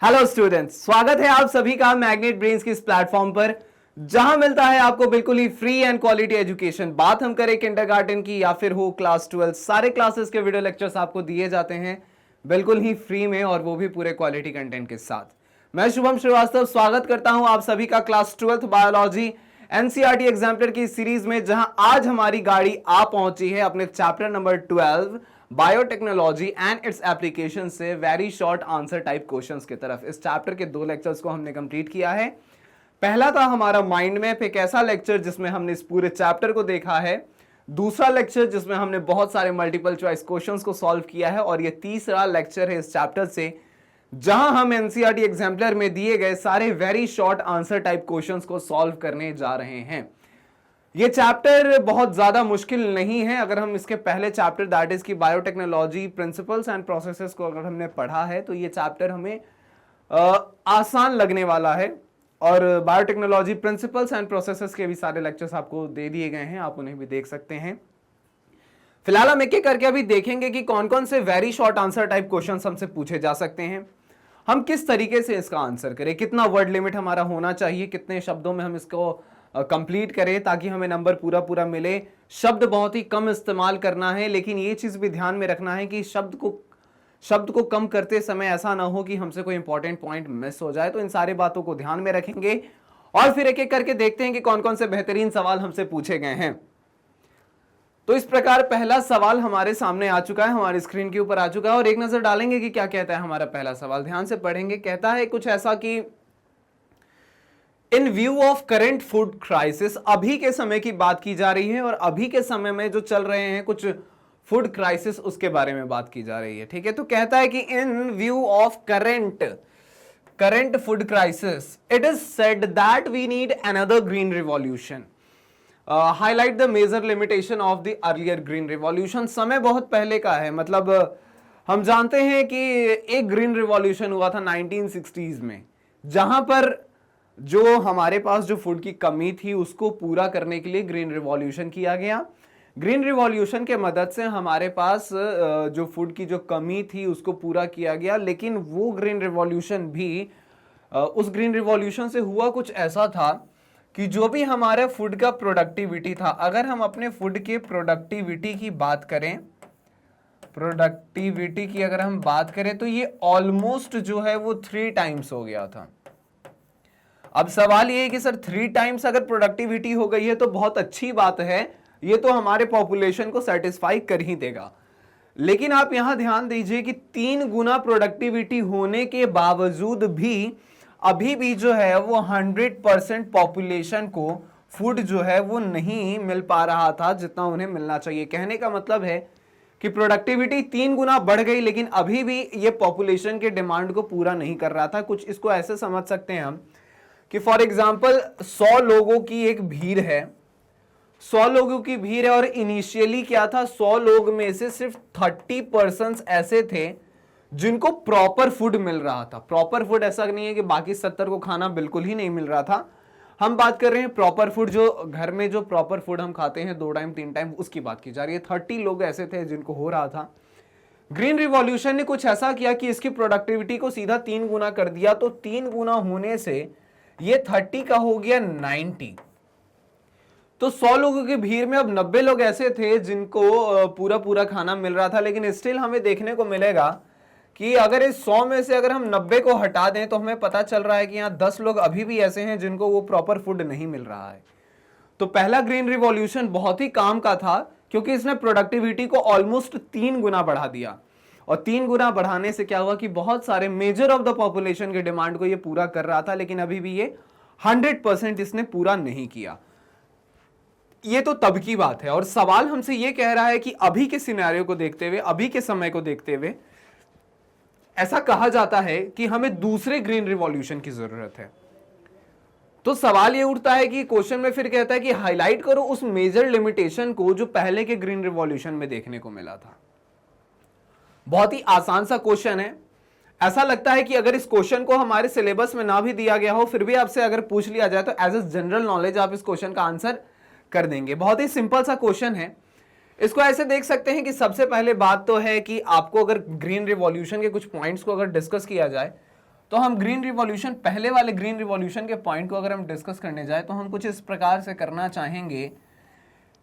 Hello students, स्वागत है आप सभी का मैग्नेट ब्रेन्स की इस प्लेटफॉर्म पर जहां मिलता है आपको बिल्कुल ही फ्री एंड क्वालिटी एजुकेशन। बात हम करें किंडरगार्टन की या फिर हो क्लास 12, सारे क्लासेस के वीडियो लेक्चर्स आपको दिए जाते हैं बिल्कुल ही फ्री में और वो भी पूरे क्वालिटी कंटेंट के साथ। मैं शुभम श्रीवास्तव स्वागत करता हूं आप सभी का class 12th biology NCERT exemplar की सीरीज में, जहां आज हमारी गाड़ी आ पहुंची है अपने chapter number 12 biotechnology and its application से very short answer type questions की तरफ। इस चैप्टर के 2 लेक्चर्स को हमने कंप्लीट किया है। पहला था हमारा माइंड मैप, एक ऐसा लेक्चर जिसमें हमने इस पूरे चैप्टर को देखा है। दूसरा लेक्चर जिसमें हमने बहुत सारे मल्टीपल चॉइस क्वेश्चंस को सॉल्व किया है। और ये तीसरा लेक्चर है इस चैप्टर से जहां हम एनसीईआरटी एग्जाम्पलर में दिए गए सारे very short answer type questions को सॉल्व करने जा रहे हैं। ये चैप्टर बहुत ज्यादा मुश्किल नहीं है। अगर हम इसके पहले चैप्टर दैट इज की बायोटेक्नोलॉजी प्रिंसिपल्स एंड प्रोसेसेस को अगर हमने पढ़ा है तो ये चैप्टर हमें आसान लगने वाला है। और बायोटेक्नोलॉजी प्रिंसिपल्स एंड प्रोसेसेस के भी सारे लेक्चर्स आपको दे दिए गए हैं, आप उन्हें भी देख सकते हैं। फिलहाल हम एक एक करके अभी देखेंगे कि कौन कौन से very short answer type questions हमसे पूछे जा सकते हैं, हम किस तरीके से इसका आंसर करें, कितना वर्ड लिमिट हमारा होना चाहिए, कितने शब्दों में हम इसको कंप्लीट करें ताकि हमें नंबर पूरा पूरा मिले। शब्द बहुत ही कम इस्तेमाल करना है, लेकिन ये चीज भी ध्यान में रखना है कि शब्द को कम करते समय ऐसा ना हो कि हमसे कोई इंपॉर्टेंट पॉइंट मिस हो जाए। तो इन सारी बातों को ध्यान में रखेंगे और फिर एक एक करके देखते हैं कि कौन कौन से बेहतरीन सवाल हमसे पूछे गए हैं। तो इस प्रकार पहला सवाल हमारे सामने आ चुका है, हमारी स्क्रीन के ऊपर आ चुका है और एक नजर डालेंगे कि क्या कहता है हमारा पहला सवाल। ध्यान से पढ़ेंगे। कहता है कुछ ऐसा कि in view of current food crisis, अभी के समय की बात की जा रही है और अभी के समय में जो चल रहे हैं कुछ फूड क्राइसिस उसके बारे में बात की जा रही है। ठीक है, तो कहता है कि in view of current food crisis it is said that we need another green revolution. Highlight the major limitation of the earlier green revolution. समय बहुत पहले का है, मतलब हम जानते हैं कि एक ग्रीन रिवॉल्यूशन हुआ था 1960s में, जहां पर जो हमारे पास जो फूड की कमी थी उसको पूरा करने के लिए ग्रीन रिवॉल्यूशन किया गया। ग्रीन रिवॉल्यूशन के मदद से हमारे पास जो फूड की जो कमी थी उसको पूरा किया गया। लेकिन वो ग्रीन रिवॉल्यूशन भी उस ग्रीन रिवॉल्यूशन से हुआ कुछ ऐसा था कि जो भी हमारे फूड का प्रोडक्टिविटी था, अगर हम अपने फूड के प्रोडक्टिविटी की बात करें, अगर हम बात करें तो ये ऑलमोस्ट जो है वो 3 टाइम्स हो गया था। अब सवाल ये है कि सर 3 टाइम्स अगर प्रोडक्टिविटी हो गई है तो बहुत अच्छी बात है, ये तो हमारे पॉपुलेशन को सेटिस्फाई कर ही देगा। लेकिन आप यहां ध्यान दीजिए कि 3 गुना प्रोडक्टिविटी होने के बावजूद भी अभी भी जो है वो 100% पॉपुलेशन को फूड जो है वो नहीं मिल पा रहा था जितना उन्हें मिलना चाहिए। कहने का मतलब है कि प्रोडक्टिविटी 3 गुना बढ़ गई लेकिन अभी भी ये पॉपुलेशन के डिमांड को पूरा नहीं कर रहा था। कुछ इसको ऐसे समझ सकते हैं हम कि फॉर एग्जाम्पल 100 लोगों की एक भीड़ है, 100 लोगों की भीड़ है और इनिशियली क्या था, 100 लोग में से सिर्फ 30% ऐसे थे जिनको प्रॉपर फूड मिल रहा था। प्रॉपर फूड ऐसा नहीं है कि बाकी 70 को खाना बिल्कुल ही नहीं मिल रहा था। हम बात कर रहे हैं प्रॉपर फूड, जो घर में जो प्रॉपर फूड हम खाते हैं 2 टाइम 3 टाइम, उसकी बात की जा रही है। 30 लोग ऐसे थे जिनको हो रहा था। ग्रीन रिवॉल्यूशन ने कुछ ऐसा किया कि इसकी प्रोडक्टिविटी को सीधा 3 गुना कर दिया। तो 3 गुना होने से ये 30 का हो गया 90। तो 100 लोगों की भीड़ में अब 90 लोग ऐसे थे जिनको पूरा पूरा खाना मिल रहा था। लेकिन स्टिल हमें देखने को मिलेगा कि अगर इस 100 में से अगर हम 90 को हटा दें तो हमें पता चल रहा है कि यहाँ 10 लोग अभी भी ऐसे हैं जिनको वो प्रॉपर फूड नहीं मिल रहा है। तो पहला ग्रीन रिवॉल्यूशन बहुत ही काम का था क्योंकि इसने प्रोडक्टिविटी को ऑलमोस्ट 3 गुना बढ़ा दिया। और 3 गुना बढ़ाने से क्या हुआ कि बहुत सारे मेजर ऑफ द पॉपुलेशन के डिमांड को ये पूरा कर रहा था, लेकिन अभी भी ये 100% इसने पूरा नहीं किया। ये तो तब की बात है। और सवाल हमसे ये कह रहा है कि अभी के सिनेरियो को देखते हुए, अभी के समय को देखते हुए ऐसा कहा जाता है कि हमें दूसरे ग्रीन रिवॉल्यूशन की जरूरत है। तो सवाल ये उठता है कि क्वेश्चन में फिर कहता है कि हाईलाइट करो उस मेजर लिमिटेशन को जो पहले के ग्रीन रिवॉल्यूशन में देखने को मिला था। बहुत ही आसान सा क्वेश्चन है। ऐसा लगता है कि अगर इस क्वेश्चन को हमारे सिलेबस में ना भी दिया गया हो फिर भी आपसे अगर पूछ लिया जाए तो एज ए जनरल नॉलेज आप इस क्वेश्चन का आंसर कर देंगे। बहुत ही सिंपल सा क्वेश्चन है। इसको ऐसे देख सकते हैं कि सबसे पहले बात तो है कि आपको अगर ग्रीन रिवॉल्यूशन के कुछ पॉइंट्स को अगर डिस्कस किया जाए तो हम ग्रीन रिवॉल्यूशन, पहले वाले ग्रीन रिवॉल्यूशन के पॉइंट को अगर हम डिस्कस करने जाए तो हम कुछ इस प्रकार से करना चाहेंगे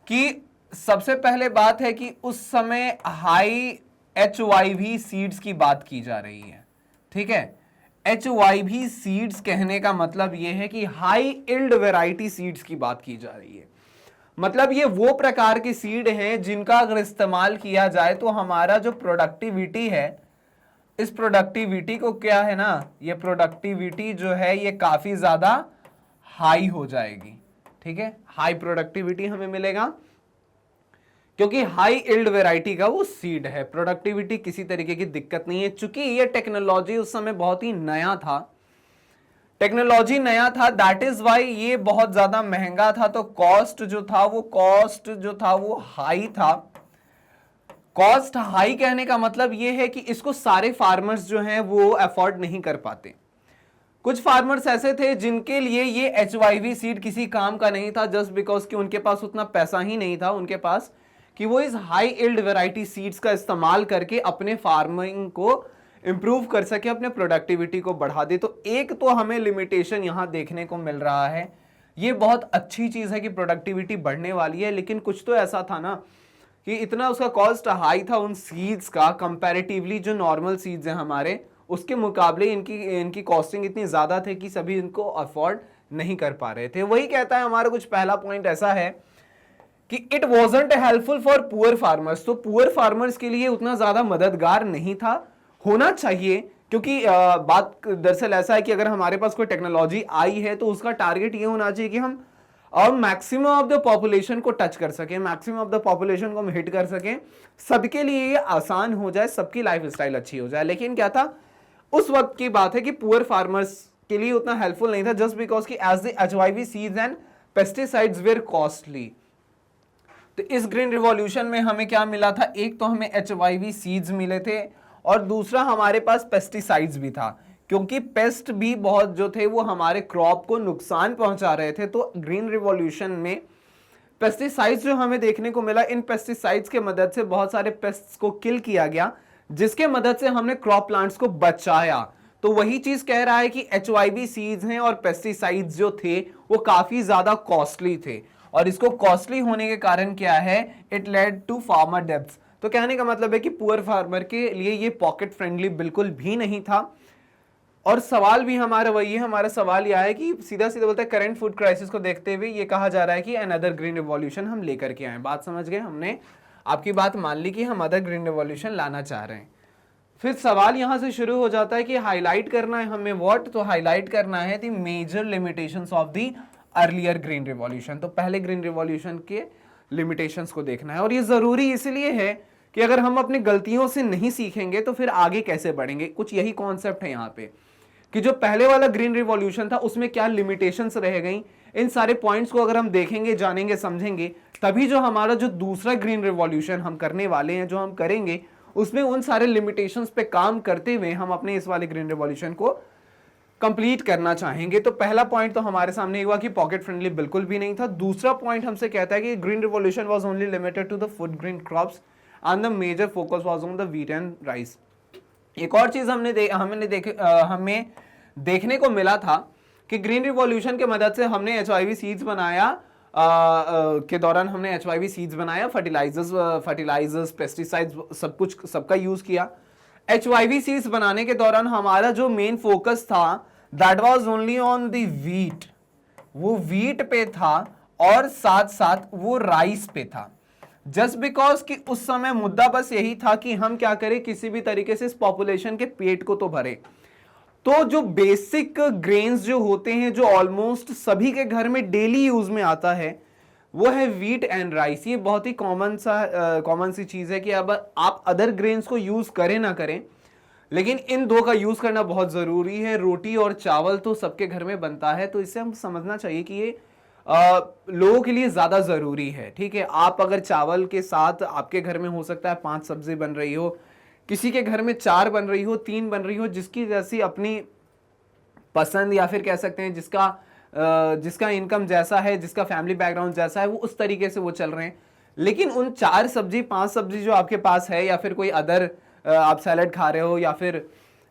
कि सबसे पहले बात है कि उस समय हाई HYV सीड्स की बात की जा रही है, ठीक है। HYV सीड्स कहने का मतलब यह है कि हाई इल्ड वैरायटी सीड्स की बात की जा रही है। मतलब ये वो प्रकार की सीड हैं जिनका अगर इस्तेमाल किया जाए तो हमारा जो प्रोडक्टिविटी है, इस प्रोडक्टिविटी को क्या है ना, ये प्रोडक्टिविटी जो है ये काफी ज्यादा हाई हो जाएगी, ठीक है। हाई प्रोडक्टिविटी हमें मिलेगा क्योंकि हाई इल्ड वैरायटी का वो सीड है। प्रोडक्टिविटी किसी तरीके की दिक्कत नहीं है, चूंकि ये टेक्नोलॉजी उस समय बहुत ही नया था, टेक्नोलॉजी नया था, दैट इज वाई ये बहुत ज्यादा महंगा था। तो कॉस्ट जो था वो हाई था। कॉस्ट हाई कहने का मतलब ये है कि इसको सारे फार्मर्स जो हैं वो अफोर्ड नहीं कर पाते। कुछ फार्मर्स ऐसे थे जिनके लिए ये HYV सीड किसी काम का नहीं था, जस्ट बिकॉज कि उनके पास उतना पैसा ही नहीं था उनके पास कि वो इस हाई इल्ड वैरायटी सीड्स का इस्तेमाल करके अपने फार्मिंग को इंप्रूव कर सके, अपने प्रोडक्टिविटी को बढ़ा दे। तो एक तो हमें लिमिटेशन यहां देखने को मिल रहा है। ये बहुत अच्छी चीज है कि प्रोडक्टिविटी बढ़ने वाली है, लेकिन कुछ तो ऐसा था ना कि इतना उसका कॉस्ट हाई था उन सीड्स का, कंपैरेटिवली जो नॉर्मल सीड्स हैं हमारे, उसके मुकाबले इनकी कॉस्टिंग इतनी ज्यादा थे कि सभी इनको अफोर्ड नहीं कर पा रहे थे। वही कहता है हमारा कुछ पहला पॉइंट ऐसा है कि it wasn't helpful for poor farmers. तो पुअर फार्मर्स के लिए उतना ज्यादा मददगार नहीं था, होना चाहिए, क्योंकि बात दरअसल ऐसा है कि अगर हमारे पास कोई टेक्नोलॉजी आई है तो उसका टारगेट ये होना चाहिए कि हम और मैक्सिमम ऑफ द पॉपुलेशन को टच कर सकें, मैक्सिमम ऑफ द पॉपुलेशन को हम हिट कर सकें, सबके लिए ये आसान हो जाए, सबकी लाइफ स्टाइल अच्छी हो जाए। लेकिन क्या था, उस वक्त की बात है कि पुअर फार्मर्स के लिए उतना हेल्पफुल नहीं था, जस्ट बिकॉज कि as the HYV seeds and pesticides were costly. तो इस ग्रीन रिवॉल्यूशन में हमें क्या मिला था, एक तो हमें HYV सीड्स मिले थे और दूसरा हमारे पास पेस्टिसाइड्स भी था, क्योंकि पेस्ट भी बहुत जो थे वो हमारे क्रॉप को नुकसान पहुंचा रहे थे। तो ग्रीन रिवॉल्यूशन में पेस्टिसाइड्स जो हमें देखने को मिला, इन पेस्टिसाइड्स के मदद से बहुत सारे पेस्ट्स को किल किया गया, जिसके मदद से हमने क्रॉप प्लांट्स को बचाया। तो वही चीज कह रहा है कि HYV सीड्स हैं और पेस्टिसाइड्स जो थे वो काफी ज्यादा कॉस्टली थे, और इसको कॉस्टली होने के कारण क्या है, it led to farmer debts. तो कहने का मतलब है कि पुअर फार्मर के लिए ये पॉकेट फ्रेंडली बिल्कुल भी नहीं था। और सवाल भी हमारा वही है, हमारा सवाल यह है कि सीधा सीधा बोलते हैं करंट फूड क्राइसिस को देखते हुए ये कहा जा रहा है कि अनदर ग्रीन रिवॉल्यूशन हम लेकर के आए। बात समझ गए, हमने आपकी बात मान ली कि हम अदर ग्रीन रिवॉल्यूशन लाना चाह रहे हैं। फिर सवाल यहां से शुरू हो जाता है कि हाईलाइट करना है हमें व्हाट, तो हाईलाइट करना है the major limitations of the earlier green revolution. तो पहले ग्रीन रिवॉल्यूशन के लिमिटेशंस को देखना है, और ये जरूरी इसलिए है कि अगर हम अपनी गलतियों से नहीं सीखेंगे तो फिर आगे कैसे बढ़ेंगे। कुछ यही कॉन्सेप्ट है यहाँ पे कि जो पहले वाला ग्रीन रिवॉल्यूशन था उसमें क्या लिमिटेशंस रह गई, इन सारे पॉइंट्स को अगर हम देखेंगे, जानेंगे, समझेंगे, तभी जो हमारा जो दूसरा ग्रीन रिवॉल्यूशन हम करने वाले हैं, जो हम करेंगे, उसमें उन सारे लिमिटेशंस पे काम करते हुए हम अपने इस वाले ग्रीन रिवॉल्यूशन को कंप्लीट करना चाहेंगे। तो पहला पॉइंट तो हमारे सामने हुआ कि पॉकेट फ्रेंडली बिल्कुल भी नहीं था। दूसरा पॉइंट हमसे कहता है कि green revolution was only limited to the food grain crops and the major focus was on the wheat and rice. एक और चीज हमें देखने को मिला था कि ग्रीन रिवॉल्यूशन के मदद से हमने HYV सीड्स बनाया, के दौरान हमने HYV सीड्स बनाया, फर्टिलाइजर्स, पेस्टिसाइड्स, सब कुछ, सबका यूज किया। HYV सीड्स बनाने के दौरान हमारा जो मेन फोकस था that was only on the wheat, वो व्हीट पे था और साथ साथ वो राइस पे था, जस्ट बिकॉज कि उस समय मुद्दा बस यही था कि हम क्या करें, किसी भी तरीके से इस पॉपुलेशन के पेट को तो भरे। तो जो बेसिक ग्रेन्स जो होते हैं, जो ऑलमोस्ट सभी के घर में डेली यूज में आता है, वो है व्हीट एंड राइस। ये बहुत ही कॉमन सी चीज है कि अब आप अदर ग्रेन्स को यूज करें ना करें, लेकिन इन दो का यूज करना बहुत जरूरी है। रोटी और चावल तो सबके घर में बनता है, तो इससे हम समझना चाहिए कि ये लोगों के लिए ज्यादा जरूरी है। ठीक है, आप अगर चावल के साथ, आपके घर में हो सकता है 5 सब्जी बन रही हो, किसी के घर में 4 बन रही हो, 3 बन रही हो, जिसकी जैसी अपनी पसंद, या फिर कह सकते हैं जिसका इनकम जैसा है, जिसका फैमिली बैकग्राउंड जैसा है, वो उस तरीके से वो चल रहे हैं। लेकिन उन 4 सब्जी 5 सब्जी जो आपके पास है, या फिर कोई अदर आप सैलड खा रहे हो, या फिर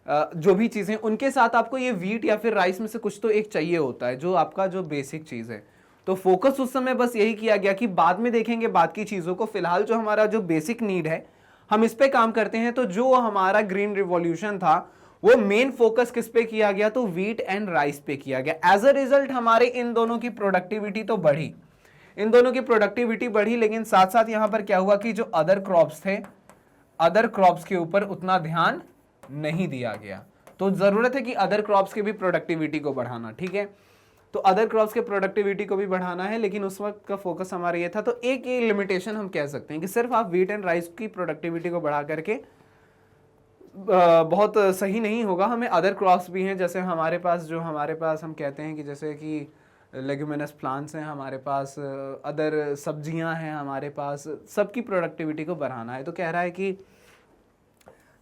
जो भी चीजें, उनके साथ आपको ये व्हीट या फिर राइस में से कुछ तो एक चाहिए होता है, जो आपका जो बेसिक चीज है। तो फोकस उस समय बस यही किया गया कि बाद में देखेंगे बाद की चीजों को, फिलहाल जो हमारा जो बेसिक नीड है हम इस पे काम करते हैं। तो जो हमारा ग्रीन रिवॉल्यूशन था वो मेन फोकस किस पे किया गया, तो व्हीट एंड राइस पे किया गया। एज अ रिजल्ट हमारे इन दोनों की प्रोडक्टिविटी तो बढ़ी, इन दोनों की प्रोडक्टिविटी बढ़ी, लेकिन साथ साथ यहां पर क्या हुआ कि जो अदर क्रॉप्स थे, अदर क्रॉप्स के ऊपर उतना ध्यान नहीं दिया गया। तो जरूरत है कि अदर क्रॉप्स के भी प्रोडक्टिविटी को बढ़ाना, ठीक है। तो अदर क्रॉप्स के प्रोडक्टिविटी को भी बढ़ाना है, लेकिन उस वक्त का फोकस हमारा ये था। तो एक ये लिमिटेशन हम कह सकते हैं कि सिर्फ आप व्हीट एंड राइस की प्रोडक्टिविटी को बढ़ा करके बहुत सही नहीं होगा। हमें अदर क्रॉप्स भी हैं, जैसे हमारे पास हम कहते हैं कि जैसे कि लेग्यूमिनस प्लांट्स हैं हमारे पास, अदर सब्जियां हैं हमारे पास, सबकी प्रोडक्टिविटी को बढ़ाना है। तो कह रहा है कि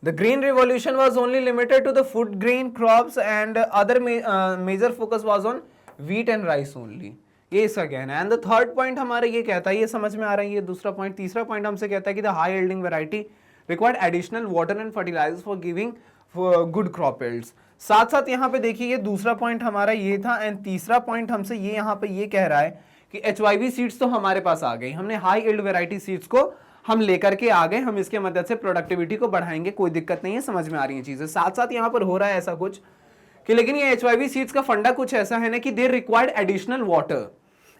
The green revolution was only limited to the food grain crops and other major focus was on wheat and rice only. ये इसका कहना है। एंड द थर्ड पॉइंट हमारा ये कहता है, ये समझ में आ रहा है, ये दूसरा पॉइंट। तीसरा पॉइंट हमसे कहता है कि the high yielding variety required additional water and fertilisers for giving good crop yields. साथ साथ यहाँ पे देखिए, ये दूसरा पॉइंट हमारा ये था। एंड तीसरा पॉइंट हमसे ये यहाँ पे ये कह रहा है कि HYV सीड्स तो हमारे पास आ गई, हमने हाई यील्ड वैरायटी सीड्स को हम लेकर के आ गए, हम इसके मदद से प्रोडक्टिविटी को बढ़ाएंगे, कोई दिक्कत नहीं है, समझ में आ रही है चीजें। साथ साथ यहाँ पर हो रहा है ऐसा कुछ कि लेकिन ये HYV सीड्स का फंडा कुछ ऐसा है ना कि they required additional water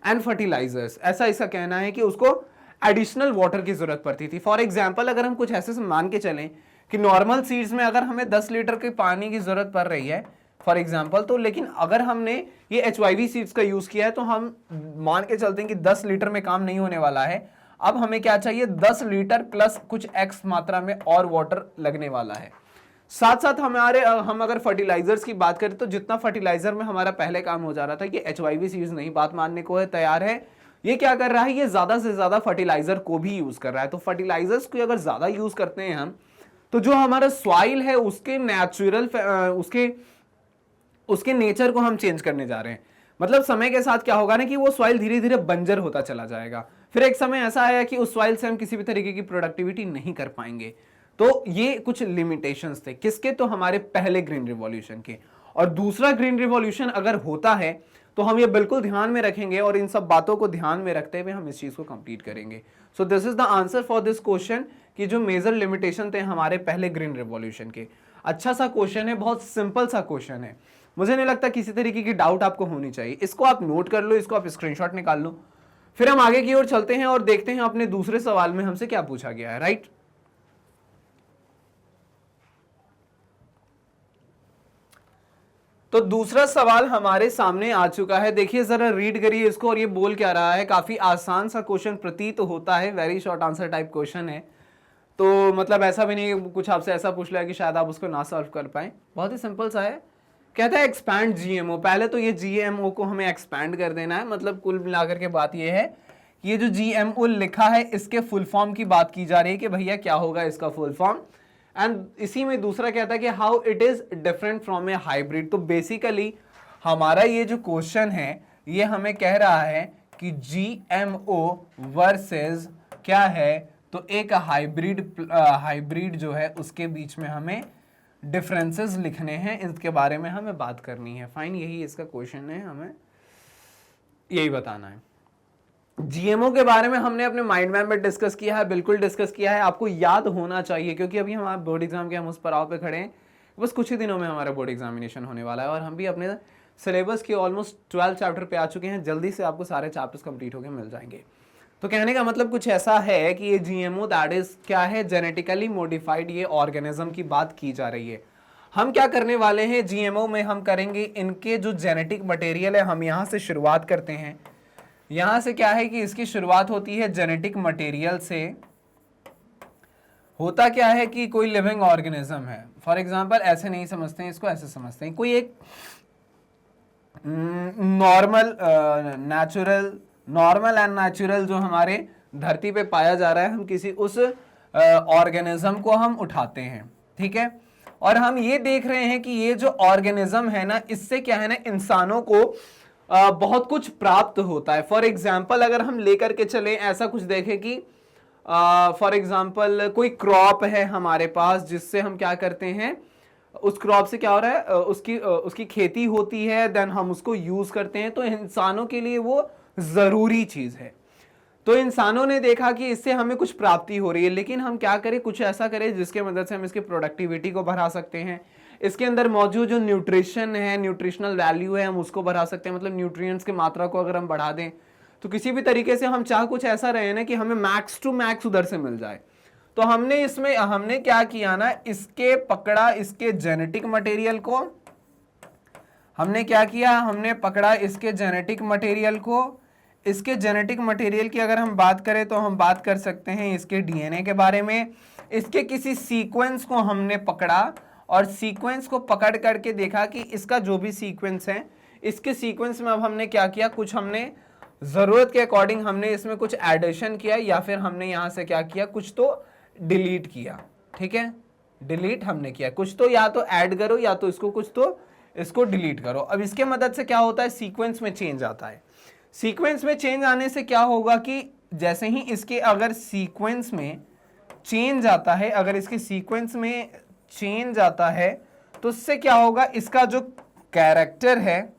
and fertilisers. ऐसा इसका कहना है कि उसको एडिशनल वाटर की जरूरत पड़ती थी। फॉर एग्जाम्पल अगर हम कुछ ऐसे मान के चलें कि नॉर्मल सीड्स में अगर हमें 10 लीटर के पानी की जरूरत पड़ रही है फॉर एग्जाम्पल, तो लेकिन अगर हमने ये HYV सीड्स का यूज किया है तो हम मान के चलते हैं कि 10 लीटर में काम नहीं होने वाला है। अब हमें क्या चाहिए, 10 लीटर प्लस कुछ एक्स मात्रा में और वाटर लगने वाला है। साथ साथ हम अगर फर्टिलाइजर्स की बात करें तो जितना फर्टिलाइजर में हमारा पहले काम हो जा रहा था, ये HYV सीड्स नहीं बात मानने को है तैयार है। ये क्या कर रहा है, ये ज्यादा से ज्यादा फर्टिलाइजर को भी यूज कर रहा है। तो फर्टिलाइजर्स को अगर ज्यादा यूज करते हैं हम, तो जो हमारा सॉइल है उसके नेचुरल उसके नेचर को हम चेंज करने जा रहे हैं। मतलब समय के साथ क्या होगा ना कि वो सॉइल धीरे धीरे बंजर होता चला जाएगा। फिर एक समय ऐसा आया कि उस सॉइल से हम किसी भी तरीके की प्रोडक्टिविटी नहीं कर पाएंगे। तो ये कुछ लिमिटेशंस थे किसके, तो हमारे पहले ग्रीन रिवॉल्यूशन के। और दूसरा ग्रीन रिवॉल्यूशन अगर होता है तो हम ये बिल्कुल ध्यान में रखेंगे और इन सब बातों को ध्यान में रखते हुए हम इस चीज को कंप्लीट करेंगे। So this is the answer for this question कि जो मेजर लिमिटेशन थे हमारे पहले ग्रीन रिवॉल्यूशन के। अच्छा सा क्वेश्चन है, बहुत सिंपल सा क्वेश्चन है, मुझे नहीं लगता किसी तरीके की डाउट आपको होनी चाहिए। इसको आप नोट कर लो, इसको आप स्क्रीनशॉट निकाल लो। फिर हम आगे की ओर चलते हैं और देखते हैं अपने दूसरे सवाल में हमसे क्या पूछा गया है, राइट। तो दूसरा सवाल हमारे सामने आ चुका है, देखिए जरा रीड करिए इसको। और ये बोल क्या रहा है, काफी आसान सा क्वेश्चन प्रतीत होता है, very short answer type question है। तो मतलब ऐसा भी नहीं कुछ आपसे ऐसा पूछ लिया कि शायद आप उसको ना सॉल्व कर पाए, बहुत ही सिंपल सा है। कहता है एक्सपैंड GMO। पहले तो ये GMO को हमें एक्सपैंड कर देना है। मतलब कुल मिलाकर के बात ये है कि ये जो GMO लिखा है इसके फुल फॉर्म की बात की जा रही है कि भैया क्या होगा इसका फुल फॉर्म। एंड इसी में दूसरा कहता है कि how it is different from A hybrid. तो बेसिकली हमारा ये जो क्वेश्चन है ये हमें कह रहा है कि GMO वर्सेस क्या है, तो एक हाइब्रिड जो है उसके बीच में हमें डिफरेंसेस लिखने हैं, इसके बारे में हमें बात करनी है। फाइन, यही इसका क्वेश्चन है, हमें यही बताना है। GMO के बारे में हमने अपने माइंड मैप में डिस्कस किया है, बिल्कुल डिस्कस किया है, आपको याद होना चाहिए क्योंकि अभी हमारे बोर्ड एग्जाम के हम उस पड़ाव पे खड़े हैं। बस कुछ ही दिनों में हमारा बोर्ड एग्जामिनेशन होने वाला है और हम भी अपने सिलेबस के ऑलमोस्ट 12 चैप्टर पे आ चुके हैं। जल्दी से आपको सारे चैप्टर्स कंप्लीट होकर मिल जाएंगे। तो कहने का मतलब कुछ ऐसा है कि ये GMO दैट इज क्या है, जेनेटिकली मॉडिफाइड ये ऑर्गेनिज्म की बात की जा रही है। हम क्या करने वाले हैं GMO में, हम करेंगे इनके जो जेनेटिक मटेरियल है, हम यहाँ से शुरुआत करते हैं। यहाँ से क्या है कि इसकी शुरुआत होती है जेनेटिक मटेरियल से। होता क्या है कि कोई लिविंग ऑर्गेनिज्म है, फॉर एग्जाम्पल ऐसे नहीं समझते हैं इसको, ऐसे समझते हैं कोई एक नॉर्मल एंड नेचुरल जो हमारे धरती पे पाया जा रहा है, हम किसी उस ऑर्गेनिज्म को हम उठाते हैं, ठीक है। और हम ये देख रहे हैं कि ये जो ऑर्गेनिज्म है ना, इससे क्या है ना, इंसानों को बहुत कुछ प्राप्त होता है। फॉर एग्जाम्पल अगर हम लेकर के चले, ऐसा कुछ देखें कि फॉर एग्जाम्पल कोई क्रॉप है हमारे पास जिससे हम क्या करते हैं, उस क्रॉप से क्या हो रहा है, उसकी खेती होती है, देन हम उसको यूज करते हैं, तो इंसानों के लिए वो जरूरी चीज है। तो इंसानों ने देखा कि इससे हमें कुछ प्राप्ति हो रही है, लेकिन हम क्या करें, कुछ ऐसा करें जिसके मदद से हम इसकी प्रोडक्टिविटी को बढ़ा सकते हैं, इसके अंदर मौजूद जो न्यूट्रिशन है, न्यूट्रिशनल वैल्यू है, हम उसको बढ़ा सकते हैं, मतलब न्यूट्रिएंट्स की मात्रा को अगर हम बढ़ा दें, तो किसी भी तरीके से हम चाह कुछ ऐसा रहे ना कि हमें मैक्स टू मैक्स उधर से मिल जाए। तो हमने क्या किया ना, इसके पकड़ा इसके जेनेटिक मटेरियल को, हमने क्या किया, हमने पकड़ा इसके जेनेटिक मटेरियल को। इसके जेनेटिक मटेरियल की अगर हम बात करें तो हम बात कर सकते हैं इसके डीएनए के बारे में। इसके किसी सीक्वेंस को हमने पकड़ा और सीक्वेंस को पकड़ करके देखा कि इसका जो भी सीक्वेंस है, इसके सीक्वेंस में अब हमने क्या किया, कुछ हमने जरूरत के अकॉर्डिंग हमने इसमें कुछ एडिशन किया, या फिर हमने यहां से क्या किया, कुछ तो डिलीट किया। ठीक है, डिलीट हमने किया, कुछ तो या तो ऐड करो या तो इसको कुछ तो इसको डिलीट करो। अब इसके मदद से क्या होता है, सीक्वेंस में चेंज आता है। सीक्वेंस में चेंज आने से क्या होगा कि जैसे ही इसके अगर सीक्वेंस में चेंज आता है, अगर इसके सीक्वेंस में चेंज आता है तो उससे क्या होगा, इसका जो कैरेक्टर है,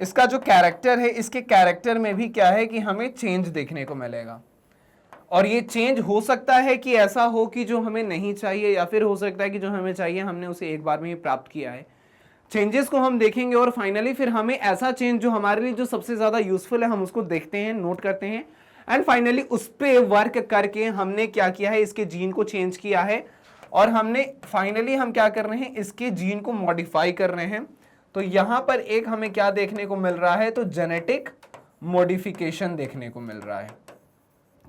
इसके कैरेक्टर में भी क्या है कि हमें चेंज देखने को मिलेगा। और ये चेंज हो सकता है कि ऐसा हो कि जो हमें नहीं चाहिए, या फिर हो सकता है कि जो हमें चाहिए हमने उसे एक बार में ही प्राप्त किया है। चेंजेस को हम देखेंगे और फाइनली फिर हमें ऐसा चेंज जो हमारे लिए जो सबसे ज्यादा यूजफुल है, हम उसको देखते हैं, नोट करते हैं, एंड फाइनली उस पे वर्क करके हमने क्या किया है, इसके जीन को चेंज किया है, और हमने फाइनली हम क्या कर रहे हैं, इसके जीन को मॉडिफाई कर रहे हैं। तो यहां पर एक हमें क्या देखने को मिल रहा है, तो जेनेटिक मॉडिफिकेशन देखने को मिल रहा है।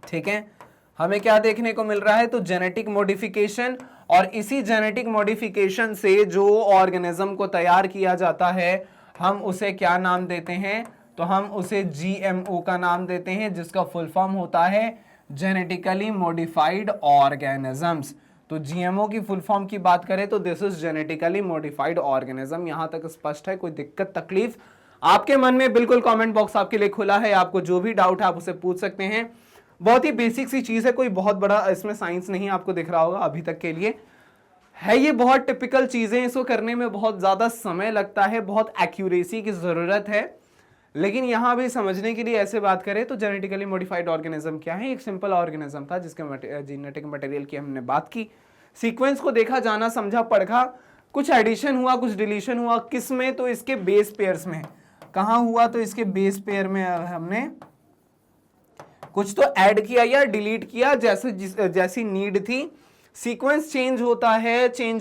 ठीक है, हमें क्या देखने को मिल रहा है, तो जेनेटिक मॉडिफिकेशन। और इसी जेनेटिक मॉडिफिकेशन से जो ऑर्गेनिज्म को तैयार किया जाता है, हम उसे क्या नाम देते हैं, तो हम उसे जीएमओ का नाम देते हैं, जिसका फुल फॉर्म होता है जेनेटिकली मॉडिफाइड ऑर्गेनिजम्स। तो जीएमओ की फुल फॉर्म की बात करें तो this is genetically modified organism. यहां तक स्पष्ट है, कोई दिक्कत तकलीफ आपके मन में, बिल्कुल कमेंट बॉक्स आपके लिए खुला है, आपको जो भी डाउट है आप उसे पूछ सकते हैं। बहुत ही बेसिक सी चीज है, कोई बहुत बड़ा इसमें साइंस नहीं आपको दिख रहा होगा अभी तक के लिए है, ये बहुत टिपिकल चीजें, इसको करने में बहुत ज्यादा समय लगता है, बहुत एक्यूरेसी की जरूरत है। लेकिन यहां भी समझने के लिए ऐसे बात करें तो जेनेटिकली मॉडिफाइड ऑर्गेनिज्म क्या है, एक सिंपल ऑर्गेनिज्म था जिसके जेनेटिक मटेरियल की हमने बात की, सीक्वेंस को देखा, जाना, समझा, पढ़ा, कुछ एडिशन हुआ, कुछ डिलीशन हुआ, किस में, तो इसके बेस पेयर्स में। कहां हुआ, तो इसके बेस पेयर में हमने कुछ तो ऐड किया या डिलीट किया, जैसी नीड थी। सीक्वेंस चेंज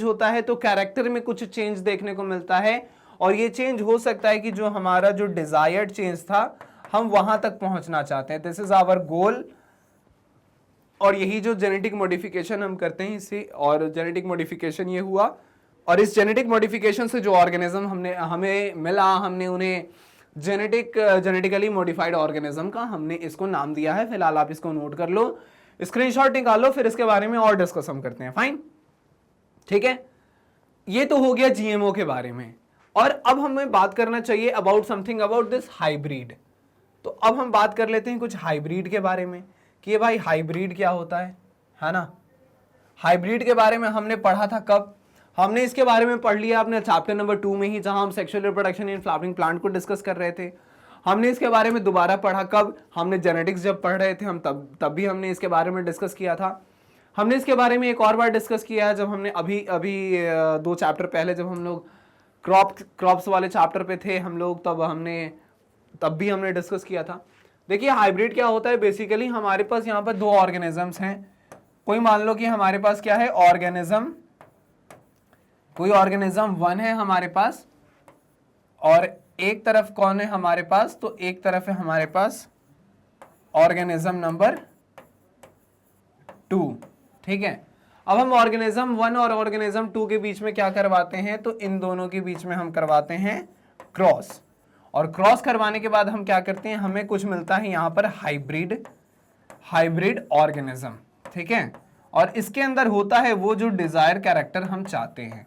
होता है तो कैरेक्टर में कुछ चेंज देखने को मिलता है, और ये चेंज हो सकता है कि जो हमारा जो डिजायर्ड चेंज था, हम वहां तक पहुंचना चाहते हैं, दिस इज आवर गोल। और यही जो जेनेटिक मॉडिफिकेशन हम करते हैं इसे, और जेनेटिक मॉडिफिकेशन ये हुआ, और इस जेनेटिक मॉडिफिकेशन से जो ऑर्गेनिज्म हमें मिला, हमने उन्हें जेनेटिकली मॉडिफाइड ऑर्गेनिज्म का हमने इसको नाम दिया है। फिलहाल आप इसको नोट कर लो, स्क्रीनशॉट निकालो, फिर इसके बारे में और डिस्कस हम करते हैं। फाइन, ठीक है, ये तो हो गया जीएमओ के बारे में। और अब हमें बात करना चाहिए about something about this hybrid. तो अब हम बात कर लेते हैं कुछ हाइब्रिड के बारे में कि भाई हाइब्रिड क्या होता है ना। हाइब्रिड के बारे में हमने पढ़ा था कब, हमने इसके बारे में पढ़ लिया अपने चैप्टर नंबर 2 में ही, जहां हम sexual reproduction in flowering plant को डिस्कस कर रहे थे। हमने इसके बारे में दोबारा पढ़ा कब, हमने जेनेटिक्स जब पढ़ रहे थे हम तब भी हमने इसके बारे में डिस्कस किया था। हमने इसके बारे में एक और बार डिस्कस किया है जब हमने अभी 2 चैप्टर पहले, जब हम लोग क्रॉप्स वाले चैप्टर पे थे हम लोग, तब भी हमने डिस्कस किया था। देखिए हाइब्रिड क्या होता है, बेसिकली हमारे पास यहाँ पर 2 ऑर्गेनिजम्स हैं। कोई मान लो कि हमारे पास क्या है, कोई ऑर्गेनिज्म 1 है हमारे पास, और एक तरफ कौन है हमारे पास, तो एक तरफ है हमारे पास ऑर्गेनिज्म नंबर 2। ठीक है, अब हम ऑर्गेनिज्म 1 और ऑर्गेनिज्म 2 के बीच में क्या करवाते हैं, तो इन दोनों के बीच में हम करवाते हैं क्रॉस। और क्रॉस करवाने के बाद हम क्या करते हैं, हमें कुछ मिलता है यहां पर हाइब्रिड ऑर्गेनिज्म। ठीक है, और इसके अंदर होता है वो जो डिजायर कैरेक्टर हम चाहते हैं।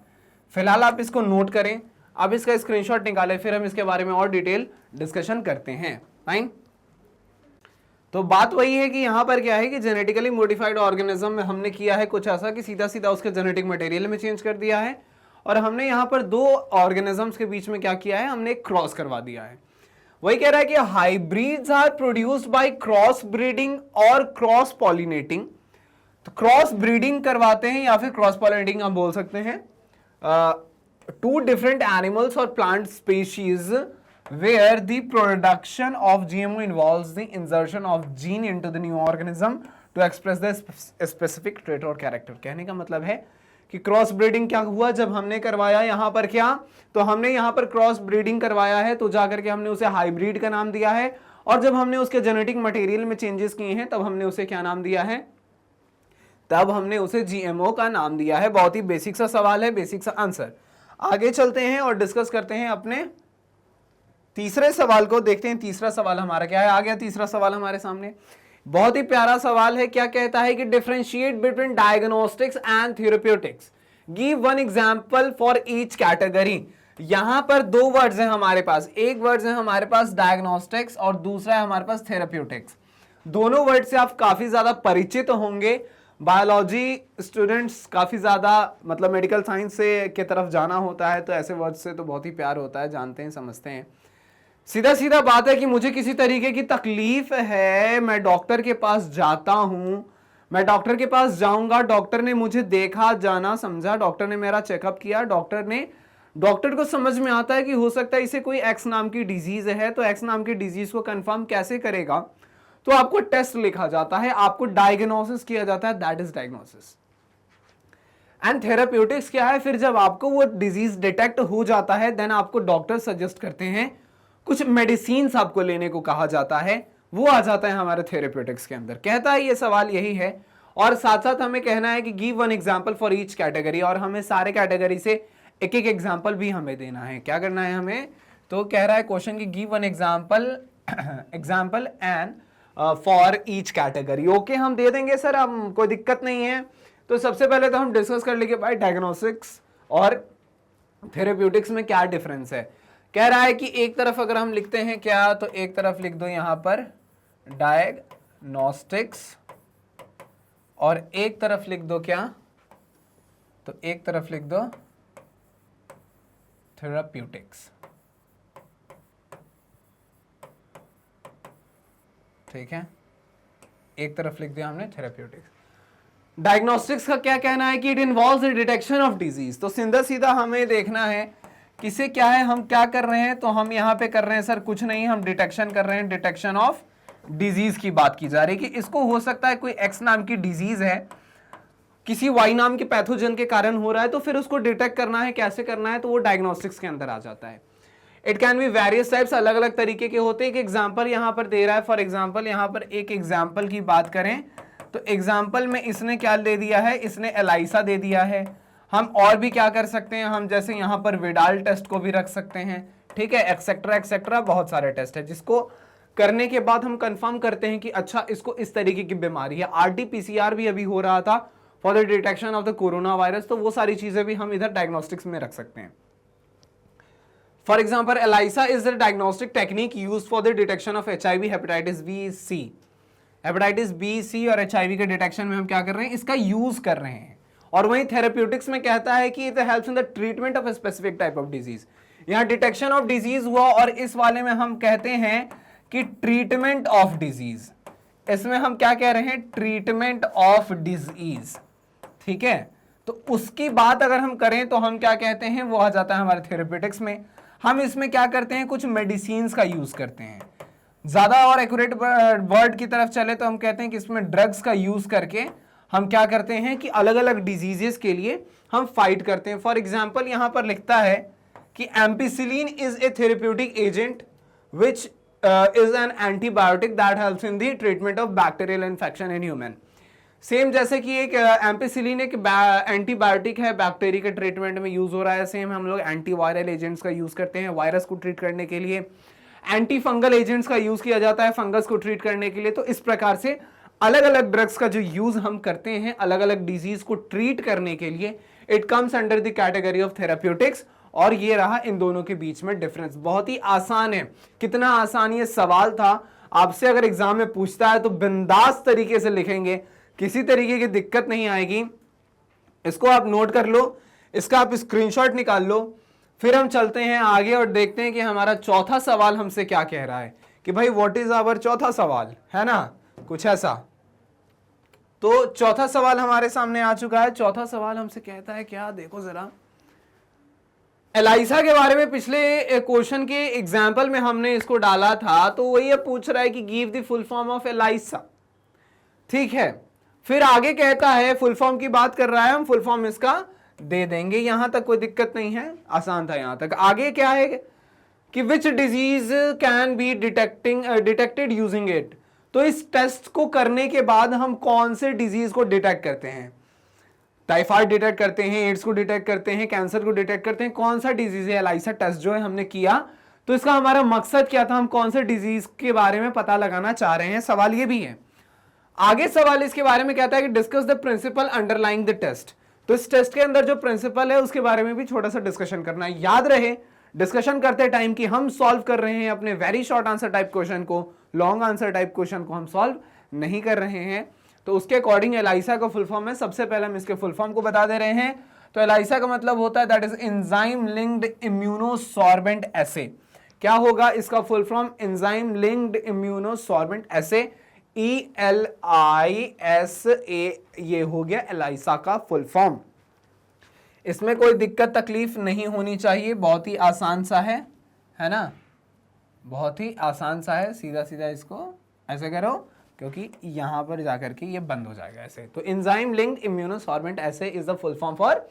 फिलहाल आप इसको नोट करें, अब इसका स्क्रीनशॉट निकालें, फिर हम इसके बारे में और डिटेल डिस्कशन करते हैं। फाइन, तो बात वही है कि यहां पर क्या है कि जेनेटिकली मॉडिफाइड ऑर्गेनिज्म में हमने किया है कुछ ऐसा कि सीधा सीधा उसके जेनेटिक मटेरियल में चेंज कर दिया है, और हमने यहां पर दो ऑर्गेनिजम्स के बीच में क्या किया है, हमने एक क्रॉस करवा दिया है। वही कह रहा है कि hybrids are produced by cross breeding और क्रॉस पॉलिनेटिंग। तो क्रॉस ब्रीडिंग करवाते हैं या फिर क्रॉस पॉलिनेटिंग आप बोल सकते हैं, टू डिफरेंट एनिमल्स और plant species where the production of GMO involves the insertion of gene into the new organism to express the specific trait और कैरेक्टर। कहने का मतलब है कि क्रॉस ब्रीडिंग क्या हुआ, जब हमने करवाया यहां पर क्या, तो हमने यहां पर क्रॉस ब्रीडिंग करवाया है तो जाकर के हमने उसे हाइब्रिड का नाम दिया है, और जब हमने उसके जेनेटिक मटेरियल में चेंजेस किए हैं तब हमने उसे क्या नाम दिया है, तब हमने उसे जीएमओ का नाम दिया है। बहुत ही बेसिक सा सवाल है, बेसिक सा आंसर। आगे चलते हैं और डिस्कस करते हैं अपने तीसरे सवाल को। देखते हैं तीसरा सवाल हमारा क्या है। आ गया तीसरा सवाल हमारे सामने, बहुत ही प्यारा सवाल है। क्या कहता है कि differentiate between diagnostics and therapeutics, give one example for each category. यहां पर दो वर्ड्स हैं हमारे पास, एक वर्ड्स है हमारे पास डायग्नोस्टिक्स और दूसरा है हमारे पास थेरेप्यूटिक्स। दोनों वर्ड से आप काफी ज्यादा परिचित होंगे। बायोलॉजी स्टूडेंट्स काफी ज्यादा मतलब मेडिकल साइंस से की तरफ जाना होता है तो ऐसे वर्ड से तो बहुत ही प्यार होता है, जानते हैं समझते हैं। सीधा सीधा बात है कि मुझे किसी तरीके की तकलीफ है, मैं डॉक्टर के पास जाता हूं, मैं डॉक्टर के पास जाऊंगा, डॉक्टर ने मुझे देखा, जाना, समझा, डॉक्टर ने मेरा चेकअप किया, डॉक्टर को समझ में आता है कि हो सकता है इसे कोई एक्स नाम की डिजीज है, तो एक्स नाम की डिजीज को कंफर्म कैसे करेगा, तो आपको टेस्ट लिखा जाता है, आपको डायग्नोसिस किया जाता है, that is diagnosis. And therapeutics क्या है, फिर जब आपको वो डिजीज डिटेक्ट हो जाता है देन आपको डॉक्टर सजेस्ट करते हैं, कुछ मेडिसिन आपको लेने को कहा जाता है, वो आ जाता है हमारे थेरेप्यूटिक्स के अंदर। कहता है ये सवाल यही है, और साथ साथ हमें कहना है कि give one example for each category, और हमें सारे कैटेगरी से एक एक एग्जांपल भी हमें देना है। क्या करना है हमें, तो कह रहा है क्वेश्चन की give one example and for each category. Okay, हम दे देंगे सर, हम कोई दिक्कत नहीं है। तो सबसे पहले तो हम डिस्कस कर लेंगे भाई डायग्नोस्टिक्स और थेरेप्यूटिक्स में क्या डिफरेंस है। कह रहा है कि एक तरफ अगर हम लिखते हैं क्या, तो एक तरफ लिख दो यहां पर डायग्नोस्टिक्स और एक तरफ लिख दो क्या, तो एक तरफ लिख दो थेराप्यूटिक्स। ठीक है, एक तरफ लिख दिया हमने थेराप्यूटिक्स। डायग्नोस्टिक्स का क्या कहना है कि it involves the detection of disease. तो सीधा सीधा हमें देखना है किसे क्या है, हम क्या कर रहे हैं, तो हम यहां पे कर रहे हैं सर कुछ नहीं, हम डिटेक्शन कर रहे हैं, डिटेक्शन ऑफ डिजीज की बात की जा रही है कि इसको हो सकता है कोई एक्स नाम की डिजीज है, किसी वाई नाम के पैथोजन के कारण हो रहा है, तो फिर उसको डिटेक्ट करना है, कैसे करना है, तो वो डायग्नोस्टिक्स के अंदर आ जाता है। It can be various types, अलग अलग तरीके के होते हैं। एक एग्जाम्पल यहां पर दे रहा है, फॉर एग्जाम्पल यहां पर एक एग्जाम्पल की बात करें तो एग्जाम्पल में इसने क्या दे दिया है, इसने एलाइसा दे दिया है। हम और भी क्या कर सकते हैं, हम जैसे यहां पर विडाल टेस्ट को भी रख सकते हैं, ठीक है, एक्सेट्रा एक्सेट्रा, बहुत सारे टेस्ट है जिसको करने के बाद हम कंफर्म करते हैं कि अच्छा इसको इस तरीके की बीमारी है। आरटी-पीसीआर भी अभी हो रहा था for the detection of the corona virus, तो वो सारी चीजें भी हम इधर डायग्नोस्टिक्स में रख सकते हैं। For example ELISA is the diagnostic technique used for the detection of HIV, hepatitis B, C, hepatitis B, C और HIV के डिटेक्शन में हम क्या कर रहे हैं, इसका यूज कर रहे हैं। और वहीं थेरेप्यूटिक्स में कहता है कि it helps in the treatment of a specific type of disease. यहां डिटेक्शन ऑफ डिजीज हुआ और इस वाले में हम कहते हैं कि ट्रीटमेंट ऑफ डिजीज, इसमें हम क्या कह रहे हैं, ट्रीटमेंट ऑफ डिजीज। ठीक है, तो उसकी बात अगर हम करें तो हम क्या कहते हैं, वो आ जाता है हमारे थेरेप्यूटिक्स में। हम इसमें क्या करते हैं, कुछ मेडिसिन का यूज करते हैं। ज्यादा और एक्यूरेट वर्ड की तरफ चले तो हम कहते हैं कि इसमें ड्रग्स का यूज करके हम क्या करते हैं कि अलग अलग डिजीजेस के लिए हम फाइट करते हैं। फॉर एग्जाम्पल यहां पर लिखता है कि ampicillin is a therapeutic agent which is an antibiotic that helps in the treatment of bacterial infection in human. Same जैसे कि एक एम्पिसिलिन एक एंटीबायोटिक है, बैक्टीरिया के ट्रीटमेंट में यूज हो रहा है, सेम हम लोग एंटीवायरल एजेंट्स का यूज करते हैं वायरस को ट्रीट करने के लिए, एंटी फंगल एजेंट्स का यूज किया जाता है फंगस को ट्रीट करने के लिए। तो इस प्रकार से अलग अलग ड्रग्स का जो यूज हम करते हैं अलग अलग डिजीज को ट्रीट करने के लिए, it comes under the category of therapeutics. और ये रहा इन दोनों के बीच में डिफरेंस। बहुत ही आसान है, कितना आसान ये सवाल था। आपसे अगर एग्जाम में पूछता है तो बिंदास तरीके से लिखेंगे, किसी तरीके की दिक्कत नहीं आएगी। इसको आप नोट कर लो इसका आप स्क्रीनशॉट निकाल लो। फिर हम चलते हैं आगे और देखते हैं कि हमारा चौथा सवाल हमसे क्या कह रहा है कि भाई व्हाट इज आवर चौथा सवाल, है ना, कुछ ऐसा। तो चौथा सवाल हमारे सामने आ चुका है। चौथा सवाल हमसे कहता है क्या, देखो जरा, एलाइसा के बारे में पिछले क्वेश्चन के एग्जाम्पल में हमने इसको डाला था, तो वही अब पूछ रहा है कि give the full form of ELISA. ठीक है, फिर आगे कहता है, फुल फॉर्म की बात कर रहा है, हम फुल फॉर्म इसका दे देंगे, यहां तक कोई दिक्कत नहीं है, आसान था यहां तक। आगे क्या है कि which disease can be detected using it. तो इस टेस्ट को करने के बाद हम कौन से डिजीज को डिटेक्ट करते हैं, टाइफाइड डिटेक्ट करते हैं, एड्स को डिटेक्ट करते हैं, कैंसर को डिटेक्ट करते हैं, कौन सा डिजीज है। एलाइसा टेस्ट जो है हमने किया, तो इसका हमारा मकसद क्या था, हम कौन से डिजीज के बारे में पता लगाना चाह रहे हैं, सवाल ये भी है। आगे सवाल इसके बारे में कहता है कि discuss the principle underlying the test. तो इस टेस्ट के अंदर जो प्रिंसिपल है उसके बारे में भी छोटा सा डिस्कशन करना है। याद रहे डिस्कशन करते टाइम कि हम सॉल्व कर रहे हैं अपने very short answer type question को, लॉन्ग आंसर टाइप क्वेश्चन को हम सॉल्व नहीं कर रहे हैं। तो उसके अकॉर्डिंग एलाइसा का फुल फॉर्म है, सबसे पहले हम इसके फुल फॉर्म को बता दे रहे हैं। तो एलाइसा का मतलब होता है that is enzyme linked immunosorbent assay. क्या होगा इसका full form, enzyme linked immunosorbent assay, ELISA, ये हो गया एलाइसा का फुल फॉर्म। इसमें कोई दिक्कत तकलीफ नहीं होनी चाहिए, बहुत ही आसान सा है ना, बहुत ही आसान सा है। सीधा सीधा इसको ऐसे करो, क्योंकि यहां पर जाकर के ये बंद हो जाएगा ऐसे। तो enzyme linked immunosorbent essay is the full form for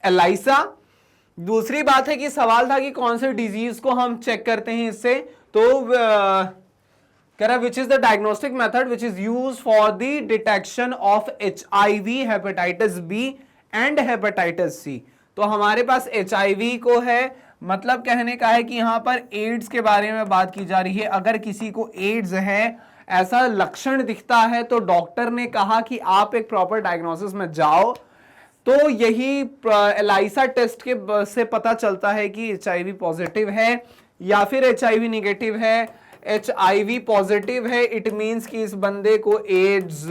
ELISA. दूसरी बात है कि सवाल था कि कौन से डिजीज को हम चेक करते हैं इससे, तो कह रहा which is the diagnostic method which is use for the detection of HIV, hepatitis B and hepatitis C। तो हमारे पास HIV को है, मतलब कहने का है कि यहां पर एड्स के बारे में बात की जा रही है। अगर किसी को एड्स है, ऐसा लक्षण दिखता है, तो डॉक्टर ने कहा कि आप एक प्रॉपर डायग्नोसिस में जाओ। तो यही एलाइसा टेस्ट के से पता चलता है कि HIV पॉजिटिव है या फिर HIV निगेटिव है। HIV पॉजिटिव है, इट मींस कि इस बंदे को एड्स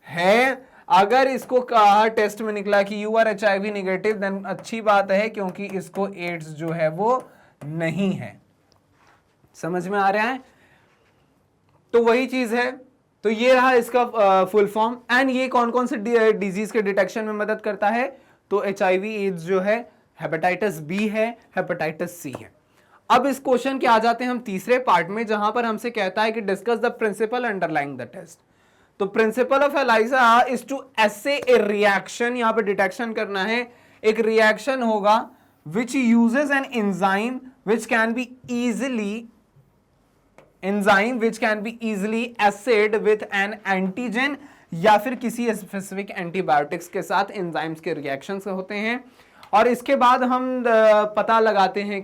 है। अगर इसको कहा टेस्ट में निकला कि you are HIV negative, then अच्छी बात है, क्योंकि इसको एड्स जो है वो नहीं है। समझ में आ रहा है? तो वही चीज है। तो ये रहा इसका फुल फॉर्म। एंड ये कौन कौन से डिजीज के डिटेक्शन में मदद करता है, तो HIV, एड्स जो है, हेपेटाइटिस B है, हेपेटाइटिस C है। अब इस क्वेश्चन के आ जाते हैं हम तीसरे पार्ट में, जहां पर हमसे कहता है कि discuss the principle underlying the test. तो principle of ELISA is to assay a reaction, यहां पे डिटेक्शन करना है। एक रिएक्शन होगा which uses an enzyme which can be easily assayed with an antigen, या फिर किसी स्पेसिफिक एंटीबायोटिक्स के साथ एंजाइम्स के रिएक्शंस होते हैं। और इसके बाद हम पता लगाते हैं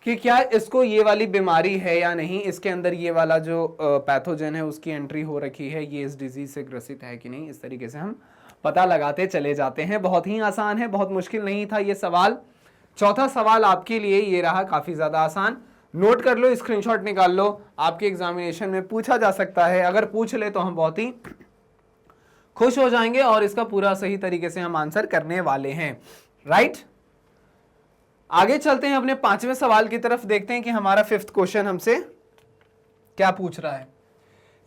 कि क्या इसको ये वाली बीमारी है या नहीं, इसके अंदर ये वाला जो पैथोजन है उसकी एंट्री हो रखी है, ये इस डिजीज से ग्रसित है कि नहीं। इस तरीके से हम पता लगाते चले जाते हैं। बहुत ही आसान है, बहुत मुश्किल नहीं था ये सवाल। चौथा सवाल आपके लिए ये रहा, काफी ज्यादा आसान। नोट कर लो, स्क्रीनशॉट निकाल लो, आपके एग्जामिनेशन में पूछा जा सकता है। अगर पूछ ले तो हम बहुत ही खुश हो जाएंगे और इसका पूरा सही तरीके से हम आंसर करने वाले हैं। राइट, आगे चलते हैं अपने पांचवें सवाल की तरफ, देखते हैं कि हमारा फिफ्थ क्वेश्चन हमसे क्या पूछ रहा है।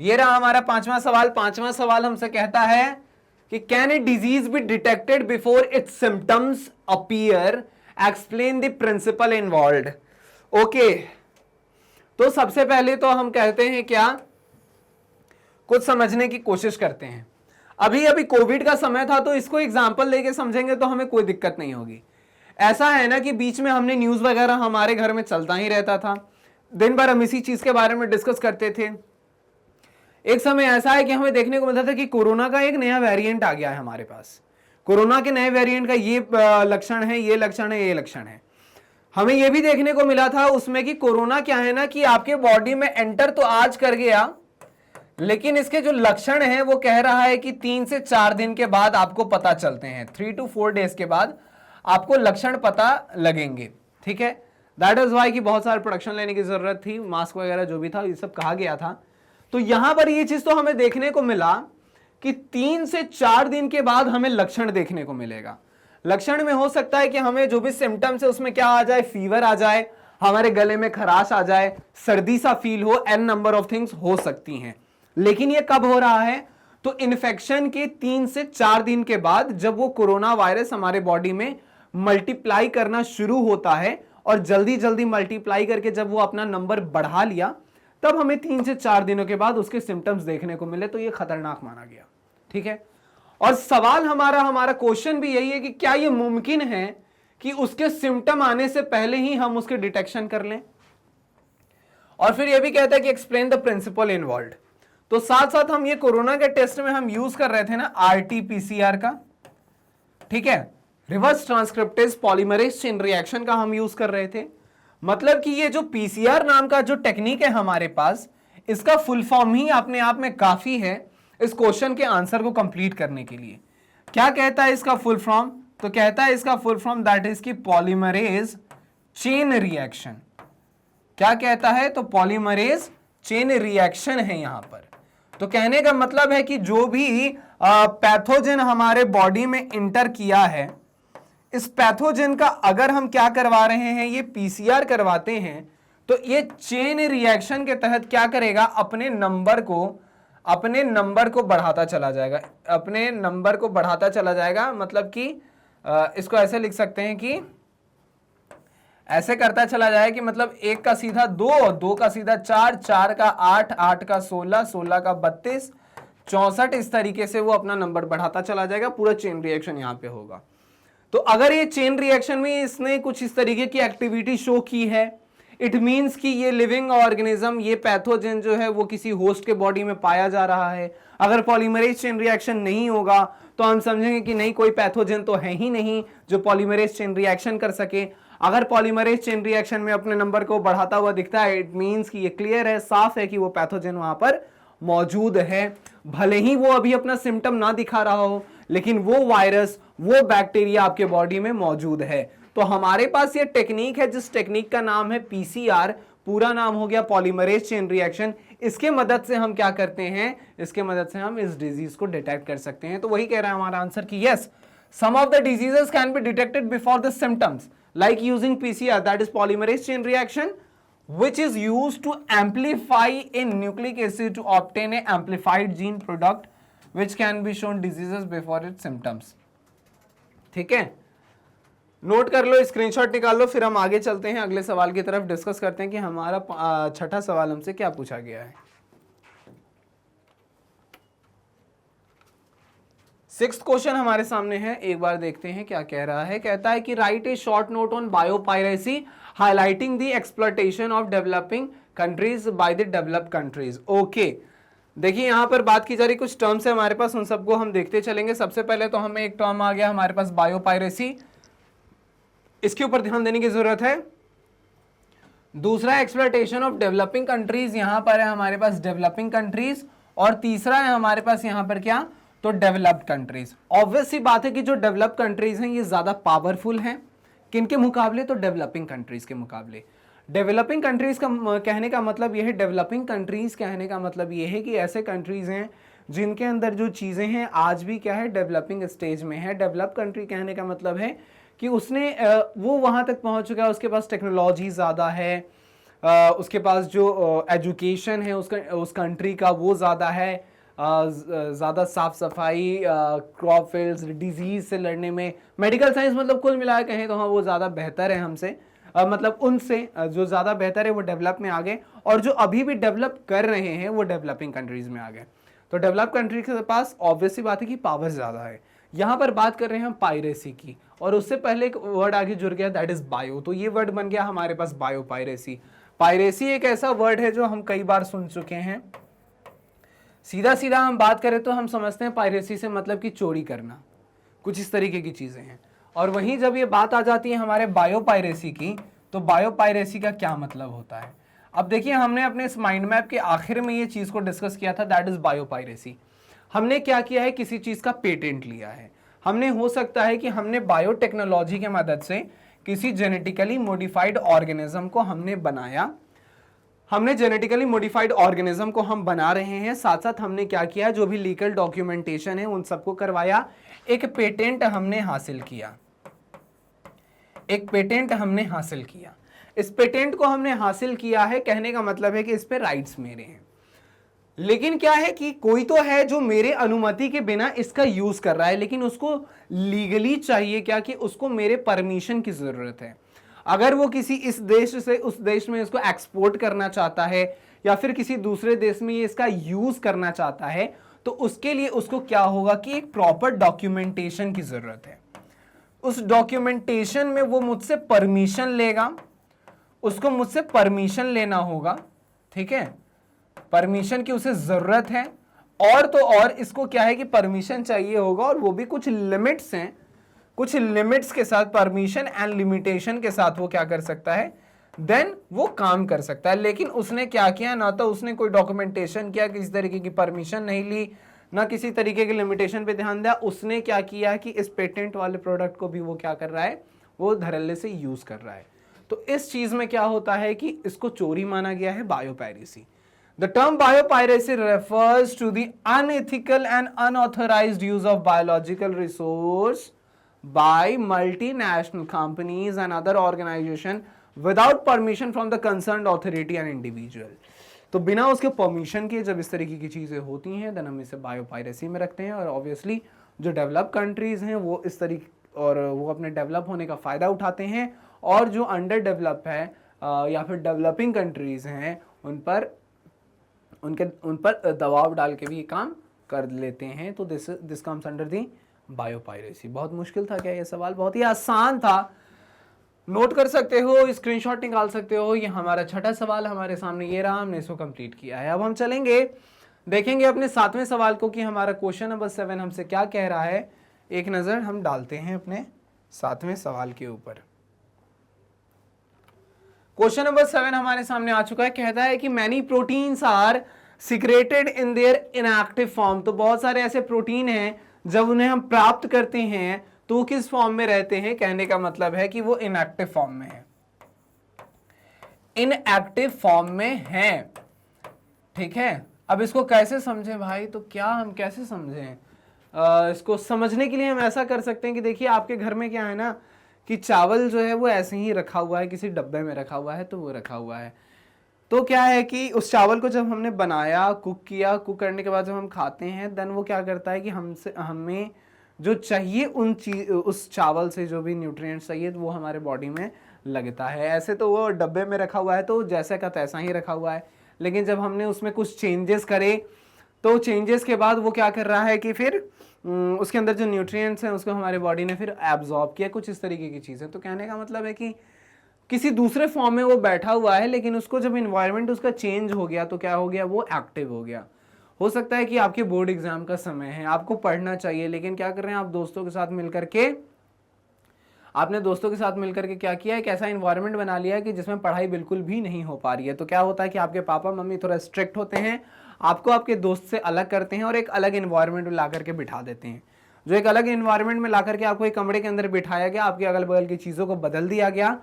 ये रहा हमारा पांचवा सवाल। पांचवा सवाल हमसे कहता है कि can a disease be detected before its symptoms appear, explain the principle involved. Okay, तो सबसे पहले तो हम कहते हैं क्या, कुछ समझने की कोशिश करते हैं। अभी कोविड का समय था, तो इसको एग्जांपल लेके समझेंगे तो हमें कोई दिक्कत नहीं होगी। ऐसा है ना कि बीच में हमने न्यूज वगैरह हमारे घर में चलता ही रहता था, दिन भर हम इसी चीज के बारे में डिस्कस करते थे। एक समय ऐसा है कि हमें देखने को मिलता था कि कोरोना का एक नया वेरिएंट आ गया है हमारे पास। कोरोना के नए वेरिएंट का ये लक्षण है, ये लक्षण है, ये लक्षण है। हमें ये भी देखने को मिला था उसमें कि कोरोना क्या है ना कि आपके बॉडी में एंटर तो आज कर गया, लेकिन इसके जो लक्षण हैं वो कह रहा है कि 3 से 4 दिन के बाद आपको पता चलते हैं। 3 to 4 डेज के बाद आपको लक्षण पता लगेंगे। ठीक है, दैट इज वाई कि बहुत सारे प्रोडक्शन लेने की जरूरत थी, मास्क वगैरह जो भी था ये सब कहा गया था। तो यहां पर ये चीज तो हमें देखने को मिला कि 3 से 4 दिन के बाद हमें लक्षण देखने को मिलेगा। लक्षण में हो सकता है कि हमें जो भी सिम्टम्स है उसमें क्या आ जाए, फीवर आ जाए, हमारे गले में खराश आ जाए, सर्दी सा फील हो, एन नंबर ऑफ थिंग्स हो सकती हैं। लेकिन ये कब हो रहा है, तो इन्फेक्शन के 3 से 4 दिन के बाद, जब वो कोरोना वायरस हमारे बॉडी में मल्टीप्लाई करना शुरू होता है और जल्दी जल्दी मल्टीप्लाई करके जब वो अपना नंबर बढ़ा लिया, तब हमें 3 से 4 दिनों के बाद उसके सिम्टम्स देखने को मिले, तो ये खतरनाक माना गया। ठीक है, और सवाल हमारा क्वेश्चन भी यही है कि क्या ये मुमकिन है कि उसके सिम्टम आने से पहले ही हम उसके डिटेक्शन कर लें। और फिर ये भी कहता है कि एक्सप्लेन द प्रिंसिपल इन्वॉल्व्ड। तो साथ साथ हम ये कोरोना के टेस्ट में हम यूज कर रहे थे ना आरटीपीसीआर का, ठीक है, reverse transcriptase polymerase chain reaction का हम यूज कर रहे थे। मतलब कि ये जो पीसीआर नाम का जो टेक्निक है हमारे पास, इसका फुल फॉर्म ही अपने आप में काफी है इस क्वेश्चन के आंसर को कंप्लीट करने के लिए। क्या कहता है इसका फुल फॉर्म, तो कहता है इसका फुल फॉर्म दैट इज की पॉलीमरेज चेन रिएक्शन। क्या कहता है, तो पॉलीमरेज चेन रिएक्शन है यहां पर। तो कहने का मतलब है कि जो भी पैथोजन हमारे बॉडी में इंटर किया है, इस पैथोजन का अगर हम क्या करवा रहे हैं, ये पीसीआर करवाते हैं, तो ये चेन रिएक्शन के तहत क्या करेगा, अपने नंबर को बढ़ाता चला जाएगा, अपने नंबर को बढ़ाता चला जाएगा। मतलब कि इसको ऐसे लिख सकते हैं कि ऐसे करता चला जाए कि मतलब 1 का सीधा 2, 2 का सीधा 4, 4 का 8, 8 का 16, 16 का 32, 64, इस तरीके से वो अपना नंबर बढ़ाता चला जाएगा। पूरा चेन रिएक्शन यहां पे होगा। तो अगर ये चेन रिएक्शन में इसने कुछ इस तरीके की एक्टिविटी शो की है, इट मीन्स कि ये लिविंग ऑर्गेनिज्म, ये पैथोजन जो है वो किसी होस्ट के बॉडी में पाया जा रहा है। अगर पॉलीमरेज चेन रिएक्शन नहीं होगा तो हम समझेंगे कि नहीं, कोई पैथोजन तो है ही नहीं जो पॉलीमरेज चेन रिएक्शन कर सके। अगर पॉलीमरेज चेन रिएक्शन में अपने नंबर को बढ़ाता हुआ दिखता है, इट मीन्स कि ये क्लियर है, साफ है कि वो पैथोजन वहां पर मौजूद है। भले ही वो अभी अपना सिम्टम ना दिखा रहा हो, लेकिन वो वायरस, वो बैक्टीरिया आपके बॉडी में मौजूद है। तो हमारे पास ये टेक्निक है, जिस टेक्निक का नाम है पीसीआर, पूरा नाम हो गया पॉलीमरेज चेन रिएक्शन। इसके मदद से हम क्या करते हैं, इसके मदद से हम इस डिजीज को डिटेक्ट कर सकते हैं। तो वही कह रहा है हमारा आंसर कि yes, some of the diseases can be detected before the symptoms like using PCR, that is polymerase chain reaction, which is used to amplify a nucleic acid to obtain a amplified gene product which can be shown diseases before its symptoms। ठीक है, note कर लो, screenshot निकाल लो, फिर हम आगे चलते हैं, अगले सवाल की तरफ डिस्कस करते हैं कि हमारा छठा सवाल हमसे क्या पूछा गया है। 6th क्वेश्चन हमारे सामने है, एक बार देखते हैं क्या कह रहा है। कहता है कि right A short note on biopiracy highlighting the exploitation of developing countries by the developed countries. Okay, देखिए यहां पर बात की जा रही, कुछ टर्म्स है हमारे पास, उन सबको हम देखते चलेंगे। सबसे पहले तो हमें एक टर्म आ गया हमारे पास बायोपायरेसी, इसके ऊपर ध्यान देने की जरूरत है। दूसरा एक्सप्लॉयटेशन ऑफ डेवलपिंग कंट्रीज, यहां पर है हमारे पास डेवलपिंग कंट्रीज, और तीसरा है हमारे पास यहां पर क्या, तो डेवलप्ड कंट्रीज। ऑब्वियस सी बात है कि जो डेवलप्ड कंट्रीज हैं ये ज्यादा पावरफुल हैं, किनके मुकाबले, तो डेवलपिंग कंट्रीज के मुकाबले। डेवलपिंग कंट्रीज का कहने का मतलब यह है, डेवलपिंग कंट्रीज कहने का मतलब यह है कि ऐसे कंट्रीज हैं जिनके अंदर जो चीजें हैं आज भी क्या है, डेवलपिंग स्टेज में है। डेवलप कंट्री कहने का मतलब है कि उसने वो वहां तक पहुंच चुका है, उसके पास टेक्नोलॉजी ज्यादा है, उसके पास जो एजुकेशन है उस कंट्री का वो ज्यादा है, ज़्यादा साफ सफाई, क्रॉप फील्ड्स, डिजीज से लड़ने में, मेडिकल साइंस मतलब कुल मिला कहें तो हाँ वो ज़्यादा बेहतर है हमसे, मतलब उनसे जो ज़्यादा बेहतर है वो डेवलप में आ गए, और जो अभी भी डेवलप कर रहे हैं वो डेवलपिंग कंट्रीज में आ गए। तो डेवलप कंट्री के पास ऑब्वियसली बात है कि पावर ज़्यादा है। यहाँ पर बात कर रहे हैं हम पायरेसी की, और उससे पहले एक वर्ड आगे जुड़ गया, दैट इज बायो। तो ये वर्ड बन गया हमारे पास बायो पायरेसी। पायरेसी एक ऐसा वर्ड है जो हम कई बार सुन चुके हैं। सीधा सीधा हम बात करें तो हम समझते हैं पायरेसी से मतलब कि चोरी करना, कुछ इस तरीके की चीजें हैं। और वहीं जब ये बात आ जाती है हमारे बायो पायरेसी की, तो बायो पायरेसी का क्या मतलब होता है। अब देखिए, हमने अपने इस माइंड मैप के आखिर में ये चीज को डिस्कस किया था, दैट इज बायो पायरेसी। हमने क्या किया है, किसी चीज का पेटेंट लिया है। हमने, हो सकता है कि हमने बायोटेक्नोलॉजी की मदद से किसी जेनेटिकली मॉडिफाइड ऑर्गेनिज्म को हमने बनाया, हमने जेनेटिकली मॉडिफाइड ऑर्गेनिज्म को हम बना रहे हैं। साथ साथ हमने क्या किया, जो भी लीगल डॉक्यूमेंटेशन है उन सबको करवाया, एक पेटेंट हमने हासिल किया। एक पेटेंट हमने हासिल किया, इस पेटेंट को हमने हासिल किया है, कहने का मतलब है कि इस पे राइट्स मेरे हैं। लेकिन क्या है कि कोई तो है जो मेरे अनुमति के बिना इसका यूज कर रहा है, लेकिन उसको लीगली चाहिए क्या, कि उसको मेरे परमिशन की जरूरत है। अगर वो किसी इस देश से उस देश में इसको एक्सपोर्ट करना चाहता है या फिर किसी दूसरे देश में ये इसका यूज करना चाहता है, तो उसके लिए उसको क्या होगा कि एक प्रॉपर डॉक्यूमेंटेशन की जरूरत है। उस डॉक्यूमेंटेशन में वो मुझसे परमिशन लेगा, उसको मुझसे परमिशन लेना होगा, ठीक है, परमिशन की उसे जरूरत है। और तो और इसको क्या है कि परमिशन चाहिए होगा, और वो भी कुछ लिमिट्स हैं, कुछ लिमिट्स के साथ, परमिशन एंड लिमिटेशन के साथ वो क्या कर सकता है, देन वो काम कर सकता है। लेकिन उसने क्या किया, ना तो उसने कोई डॉक्यूमेंटेशन किया, किसी तरीके की परमिशन नहीं ली, ना किसी तरीके के लिमिटेशन पे ध्यान दिया। उसने क्या किया कि इस पेटेंट वाले प्रोडक्ट को भी वो क्या कर रहा है, वो धड़ल्ले से यूज कर रहा है। तो इस चीज में क्या होता है कि इसको चोरी माना गया है, biopiracy. The term biopiracy refers to the unethical and unauthorized use of biological resource by multinational companies and other organizations without permission from the concerned authority and individual. तो बिना उसके परमिशन के जब इस तरीके की चीज़ें होती हैं, देन हम इसे बायोपायरेसी में रखते हैं। और ऑब्वियसली जो डेवलप कंट्रीज़ हैं वो इस तरीके, और वो अपने डेवलप होने का फ़ायदा उठाते हैं, और जो अंडर डेवलप है या फिर डेवलपिंग कंट्रीज़ हैं उन पर दबाव डाल के भी ये काम कर लेते हैं। तो this comes under the biopiracy. बहुत मुश्किल था क्या ये सवाल? बहुत ही आसान था, नोट कर सकते हो, स्क्रीनशॉट निकाल सकते हो। ये हमारा छठा सवाल हमारे सामने ये रहा, हमने इसको कंप्लीट किया है। अब हम चलेंगे, देखेंगे अपने 7वें सवाल को कि हमारा क्वेश्चन नंबर 7 हमसे क्या कह रहा है। एक नज़र हम डालते हैं अपने 7वें सवाल के ऊपर। क्वेश्चन नंबर 7 हमारे सामने आ चुका है। कहता है कि many proteins are secreted in their inactive form. तो बहुत सारे ऐसे प्रोटीन हैं जब उन्हें हम प्राप्त करते हैं तो वो किस फॉर्म में रहते हैं? कहने का मतलब है कि वो इनएक्टिव फॉर्म में है, इनएक्टिव फॉर्म में है, ठीक है। अब इसको कैसे समझें भाई? तो क्या हम कैसे समझें इसको? समझने के लिए हम ऐसा कर सकते हैं कि देखिए आपके घर में क्या है ना, कि चावल जो है वो ऐसे ही रखा हुआ है, किसी डब्बे में रखा हुआ है, तो वो रखा हुआ है। तो क्या है कि उस चावल को जब हमने बनाया, कुक किया, कुक करने के बाद जब हम खाते हैं, देन वो क्या करता है कि हमें जो चाहिए उस चावल से जो भी न्यूट्रिएंट्स चाहिए वो हमारे बॉडी में लगता है। ऐसे तो वो डब्बे में रखा हुआ है तो जैसे का तैसा ही रखा हुआ है, लेकिन जब हमने उसमें कुछ चेंजेस करे तो चेंजेस के बाद वो क्या कर रहा है कि फिर उसके अंदर जो न्यूट्रिएंट्स हैं उसको हमारे बॉडी ने फिर एब्जॉर्ब किया, कुछ इस तरीके की चीज़ें। तो कहने का मतलब है कि किसी दूसरे फॉर्म में वो बैठा हुआ है, लेकिन उसको जब इन्वायरमेंट उसका चेंज हो गया तो क्या हो गया, वो एक्टिव हो गया। हो सकता है कि आपके बोर्ड एग्जाम का समय है, आपको पढ़ना चाहिए, लेकिन क्या कर रहे हैं आप दोस्तों के साथ मिलकर के, आपने दोस्तों के साथ मिलकर के क्या किया, एक ऐसा इन्वायरमेंट बना लिया है कि जिसमें पढ़ाई बिल्कुल भी नहीं हो पा रही है। तो क्या होता है कि आपके पापा मम्मी थोड़ा स्ट्रिक्ट होते हैं, आपको आपके दोस्त से अलग करते हैं और एक अलग इन्वायरमेंट में ला करके बिठा देते हैं। जो एक अलग इन्वायरमेंट में ला करके आपको एक कमरे के अंदर बिठाया गया, आपके अगल बगल की चीज़ों को बदल दिया गया,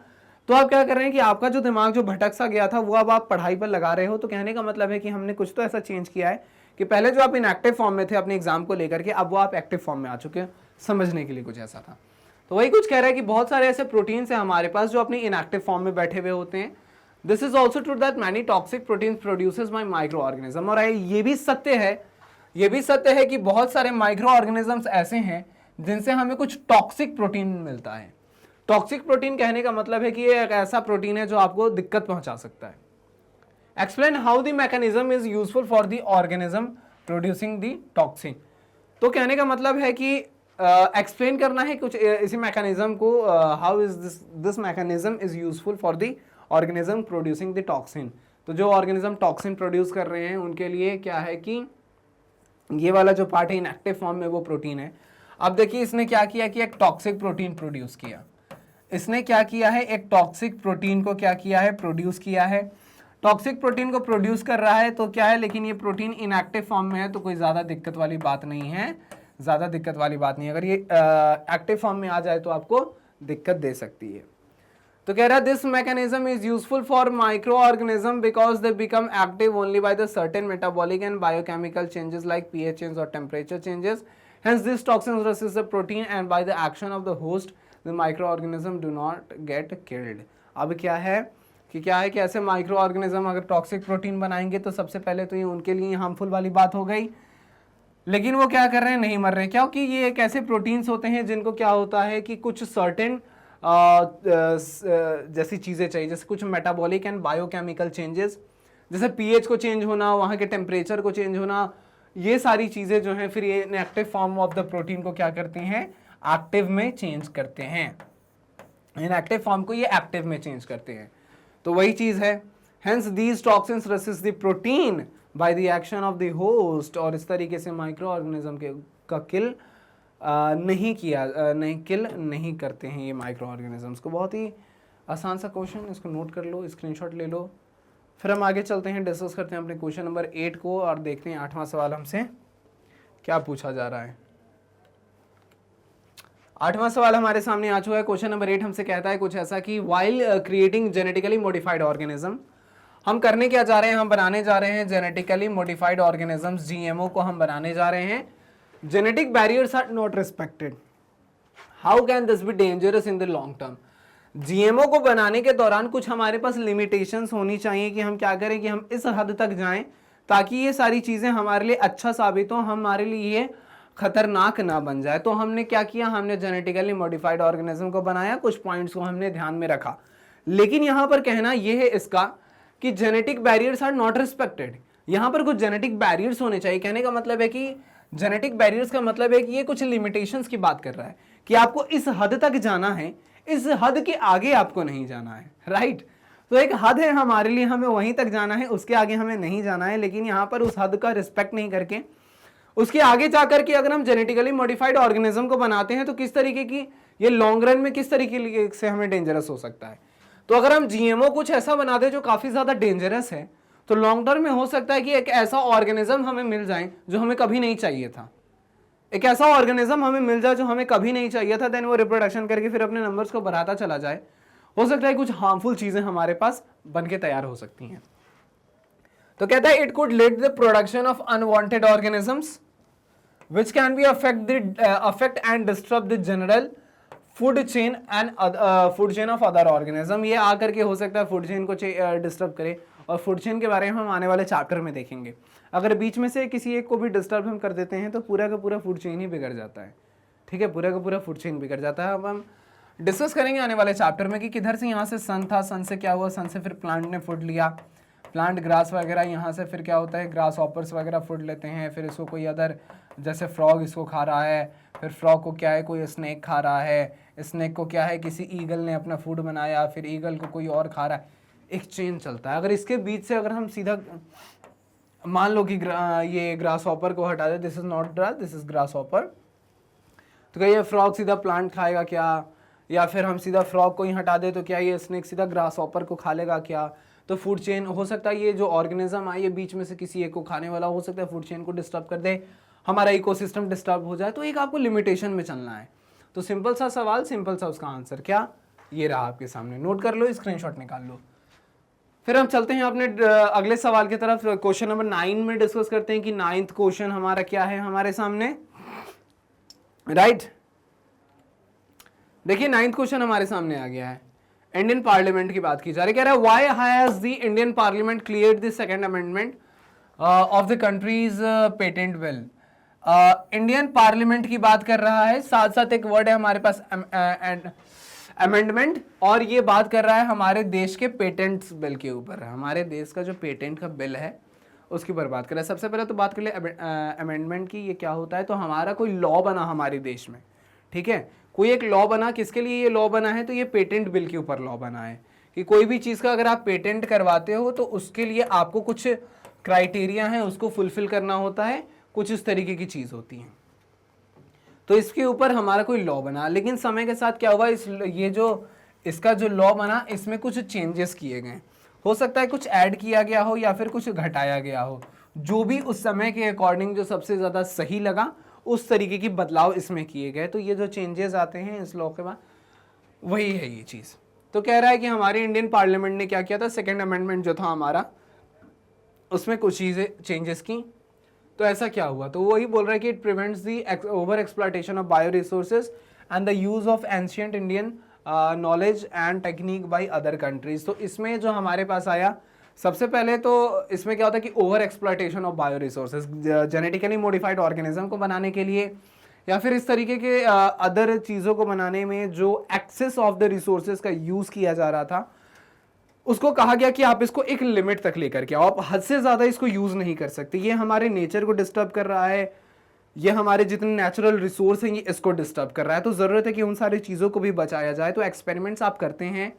तो आप क्या कर रहे हैं कि आपका जो दिमाग जो भटक सा गया था वो अब आप पढ़ाई पर लगा रहे हो। तो कहने का मतलब है कि हमने कुछ तो ऐसा चेंज किया है कि पहले जो आप इनएक्टिव फॉर्म में थे अपने एग्जाम को लेकर के, अब वो आप एक्टिव फॉर्म में आ चुके हैं। समझने के लिए कुछ ऐसा था। तो वही कुछ कह रहा है कि बहुत सारे ऐसे प्रोटीन्स हैं हमारे पास जो अपनी इनएक्टिव फॉर्म में बैठे हुए होते हैं। This is also true that many toxic proteins produces bye micro organism. और ये भी सत्य है कि बहुत सारे माइक्रो ऑर्गेनिजम्स ऐसे हैं जिनसे हमें कुछ टॉक्सिक प्रोटीन मिलता है। टॉक्सिक प्रोटीन कहने का मतलब है कि ये एक ऐसा प्रोटीन है जो आपको दिक्कत पहुंचा सकता है। Explain how the mechanism is useful for the organism producing the toxin. तो कहने का मतलब है कि एक्सप्लेन करना है कुछ इसी मैकेनिज्म को, how is this mechanism is useful for the organism producing the toxin. तो जो ऑर्गेनिज्म टॉक्सिन प्रोड्यूस कर रहे हैं उनके लिए क्या है कि ये वाला जो पार्ट है इनएक्टिव फॉर्म में वो प्रोटीन है। अब देखिए इसने क्या किया कि एक टॉक्सिक प्रोटीन प्रोड्यूस किया। इसने क्या किया है, एक टॉक्सिक प्रोटीन को क्या किया है, प्रोड्यूस किया है। टॉक्सिक प्रोटीन को प्रोड्यूस कर रहा है तो क्या है, लेकिन ये प्रोटीन इनएक्टिव फॉर्म में है तो कोई ज़्यादा दिक्कत वाली बात नहीं है, ज़्यादा दिक्कत वाली बात नहीं है। अगर ये एक्टिव फॉर्म में आ जाए तो आपको दिक्कत दे सकती है। तो कह रहा है this mechanism is useful for micro organism because they become active only by the certain metabolic and biochemical changes like pH change और temperature changes. Hence, this toxin resist the protein and by the action of the host, the micro organism do not get killed. अब क्या है कि ऐसे micro organism अगर toxic protein बनाएंगे तो सबसे पहले तो ये उनके लिए हार्मफुल वाली बात हो गई, लेकिन वो क्या कर रहे हैं, नहीं मर रहे। क्योंकि ये एक ऐसे प्रोटीन्स होते हैं जिनको क्या होता है कि कुछ सर्टेन जैसी चीज़ें चाहिए, जैसे कुछ मेटाबॉलिक एंड बायोकेमिकल चेंजेस, जैसे पीएच को चेंज होना, वहाँ के टेम्परेचर को चेंज होना, ये सारी चीज़ें जो हैं फिर ये inactive form of the protein को क्या करती हैं, एक्टिव में चेंज करते हैं। इनएक्टिव फॉर्म को ये एक्टिव में चेंज करते हैं, तो वही चीज़ है। Hence these toxins resist the protein by the action of the host, और इस तरीके से माइक्रो ऑर्गेनिज्म के का किल नहीं करते हैं ये माइक्रो ऑर्गेनिजम्स को। बहुत ही आसान सा क्वेश्चन, इसको नोट कर लो, स्क्रीनशॉट ले लो। फिर हम आगे चलते हैं, डिस्कस करते हैं अपने क्वेश्चन नंबर 8 को और देखते हैं 8वां सवाल हमसे क्या पूछा जा रहा है। 8वां सवाल हमारे सामने आ चुका है। क्वेश्चन नंबर 8 हमसे कहता है कुछ ऐसा कि while creating genetically modified organism, हम करने क्या जा रहे हैं, हम बनाने जा रहे हैं जेनेटिकली मॉडिफाइड ऑर्गेनिजम्स, जीएमओ को हम बनाने जा रहे हैं। Genetic barriers are not respected, how can this be dangerous in the long term. GMO को बनाने के दौरान कुछ हमारे पास लिमिटेशंस होनी चाहिए कि हम क्या करें कि हम इस हद तक जाएं ताकि ये सारी चीज़ें हमारे लिए अच्छा साबित हो, हमारे लिए ये खतरनाक ना बन जाए। तो हमने क्या किया, हमने जेनेटिकली मॉडिफाइड ऑर्गेनिज्म को बनाया, कुछ पॉइंट्स को हमने ध्यान में रखा। लेकिन यहाँ पर कहना यह है इसका कि genetic barriers are not respected, यहाँ पर कुछ जेनेटिक बैरियर्स होने चाहिए। कहने का मतलब है कि जेनेटिक बैरियर्स का मतलब है कि ये कुछ लिमिटेशंस की बात कर रहा है कि आपको इस हद तक जाना है, इस हद के आगे आपको नहीं जाना है, राइट। तो एक हद है हमारे लिए, हमें वहीं तक जाना है, उसके आगे हमें नहीं जाना है। लेकिन यहाँ पर उस हद का रिस्पेक्ट नहीं करके उसके आगे जाकर के अगर हम जेनेटिकली मॉडिफाइड ऑर्गेनिज्म को बनाते हैं तो किस तरीके की ये लॉन्ग रन में किस तरीके से हमें डेंजरस हो सकता है। तो अगर हम जीएमओ कुछ ऐसा बना दे जो काफी ज्यादा डेंजरस है, तो लॉन्ग टर्म में हो सकता है कि एक ऐसा ऑर्गेनिज्म हमें मिल जाए जो हमें कभी नहीं चाहिए था, एक ऐसा ऑर्गेनिज्म हमें मिल जाए जो हमें कभी नहीं चाहिए था, देन वो रिप्रोडक्शन करके फिर अपने नंबर्स को बढ़ाता चला जाए। हो सकता है कुछ हार्मफुल चीजें हमारे पास बन के तैयार हो सकती हैं। तो कहता है it could lead the production of unwanted organisms which can be affect and disrupt the general food chain and food chain of other organism। ये आकर के हो सकता है फूड चेन को डिस्टर्ब करे, और फूड चेन के बारे में हम आने वाले चैप्टर में देखेंगे। अगर बीच में से किसी एक को भी डिस्टर्ब हम कर देते हैं तो पूरा का पूरा फूड चेन ही बिगड़ जाता है, ठीक है, पूरा का पूरा फूड चेन बिगड़ जाता है। अब हम डिस्कस करेंगे आने वाले चैप्टर में कि किधर से यहाँ से सन था, सन से क्या हुआ, सन से फिर प्लांट ने फूड लिया, प्लांट ग्रास वगैरह, यहाँ से फिर क्या होता है ग्रास हॉपर्स वगैरह फूड लेते हैं, फिर इसको कोई अदर जैसे फ्रॉग इसको खा रहा है, फिर फ्रॉग को क्या है कोई स्नेक खा रहा है, स्नेक को क्या है किसी ईगल ने अपना फूड बनाया, फिर ईगल को कोई और खा रहा है, एक चेन चलता है। अगर इसके बीच से अगर हम सीधा मान लो कि ये ग्रास हॉपर को हटा दे, this is not grass, this is grasshopper, तो क्या ये फ्रॉग सीधा प्लांट खाएगा क्या, या फिर हम सीधा फ्रॉग को ही हटा दे तो क्या ये स्नेक सीधा ग्रास हॉपर को खा लेगा क्या। तो फूड चेन हो सकता है ये जो ऑर्गेनिज्म है ये बीच में से किसी एक को खाने वाला हो सकता है, फूड चेन को डिस्टर्ब कर दे, हमारा इकोसिस्टम डिस्टर्ब हो जाए। तो एक आपको लिमिटेशन में चलना है। तो सिंपल सा सवाल, सिंपल सा उसका आंसर, क्या ये रहा आपके सामने, नोट कर लो, स्क्रीनशॉट निकाल लो। फिर हम चलते हैं अपने अगले सवाल की तरफ। क्वेश्चन नंबर 9 में डिस्कस करते हैं कि 9th क्वेश्चन हमारा क्या है हमारे सामने, राइट। देखिए 9th क्वेश्चन हमारे सामने आ गया है, इंडियन पार्लियामेंट की बात की जा रही है। कह रहा है why has the Indian parliament cleared the second amendment of the countries patent bill. Indian parliament की बात कर रहा है, साथ साथ एक वर्ड है हमारे पास अमेंडमेंट, और ये बात कर रहा है हमारे देश के पेटेंट्स बिल के ऊपर। हमारे देश का जो पेटेंट का बिल है उसकी ऊपर बात कर रहा है। सबसे पहले तो बात कर ले अमेंडमेंट की, ये क्या होता है। तो हमारा कोई लॉ बना हमारे देश में, ठीक है, कोई एक लॉ बना, किसके लिए ये लॉ बना है, तो ये पेटेंट बिल के ऊपर लॉ बना है कि कोई भी चीज़ का अगर आप पेटेंट करवाते हो तो उसके लिए आपको कुछ क्राइटेरिया है उसको फुलफिल करना होता है, कुछ इस तरीके की चीज़ होती है। तो इसके ऊपर हमारा कोई लॉ बना, लेकिन समय के साथ क्या हुआ, इसका जो लॉ बना इसमें कुछ चेंजेस किए गए। हो सकता है कुछ ऐड किया गया हो या फिर कुछ घटाया गया हो, जो भी उस समय के अकॉर्डिंग जो सबसे ज़्यादा सही लगा उस तरीके की बदलाव इसमें किए गए। तो ये जो चेंजेस आते हैं इस लॉ के बाद वही है ये चीज़। तो कह रहा है कि हमारे इंडियन पार्लियामेंट ने क्या किया था, सेकेंड अमेंडमेंट जो था हमारा उसमें कुछ चीज़ें चेंजेस की। तो ऐसा क्या हुआ, तो वही बोल रहा है कि it prevents the over exploitation of bio resources and the use of ancient Indian knowledge and technique by other countries. तो इसमें जो हमारे पास आया, सबसे पहले तो इसमें क्या होता है कि over exploitation of bio resources, genetically modified organism को बनाने के लिए या फिर इस तरीके के अदर चीज़ों को बनाने में जो एक्सेस ऑफ द रिसोर्सेज का यूज़ किया जा रहा था, उसको कहा गया कि आप इसको एक लिमिट तक लेकर के आओ, आप हद से ज़्यादा इसको यूज़ नहीं कर सकते, ये हमारे नेचर को डिस्टर्ब कर रहा है, ये हमारे जितने नेचुरल रिसोर्स हैं ये इसको डिस्टर्ब कर रहा है। तो ज़रूरत है कि उन सारी चीज़ों को भी बचाया जाए। तो एक्सपेरिमेंट्स आप करते हैं,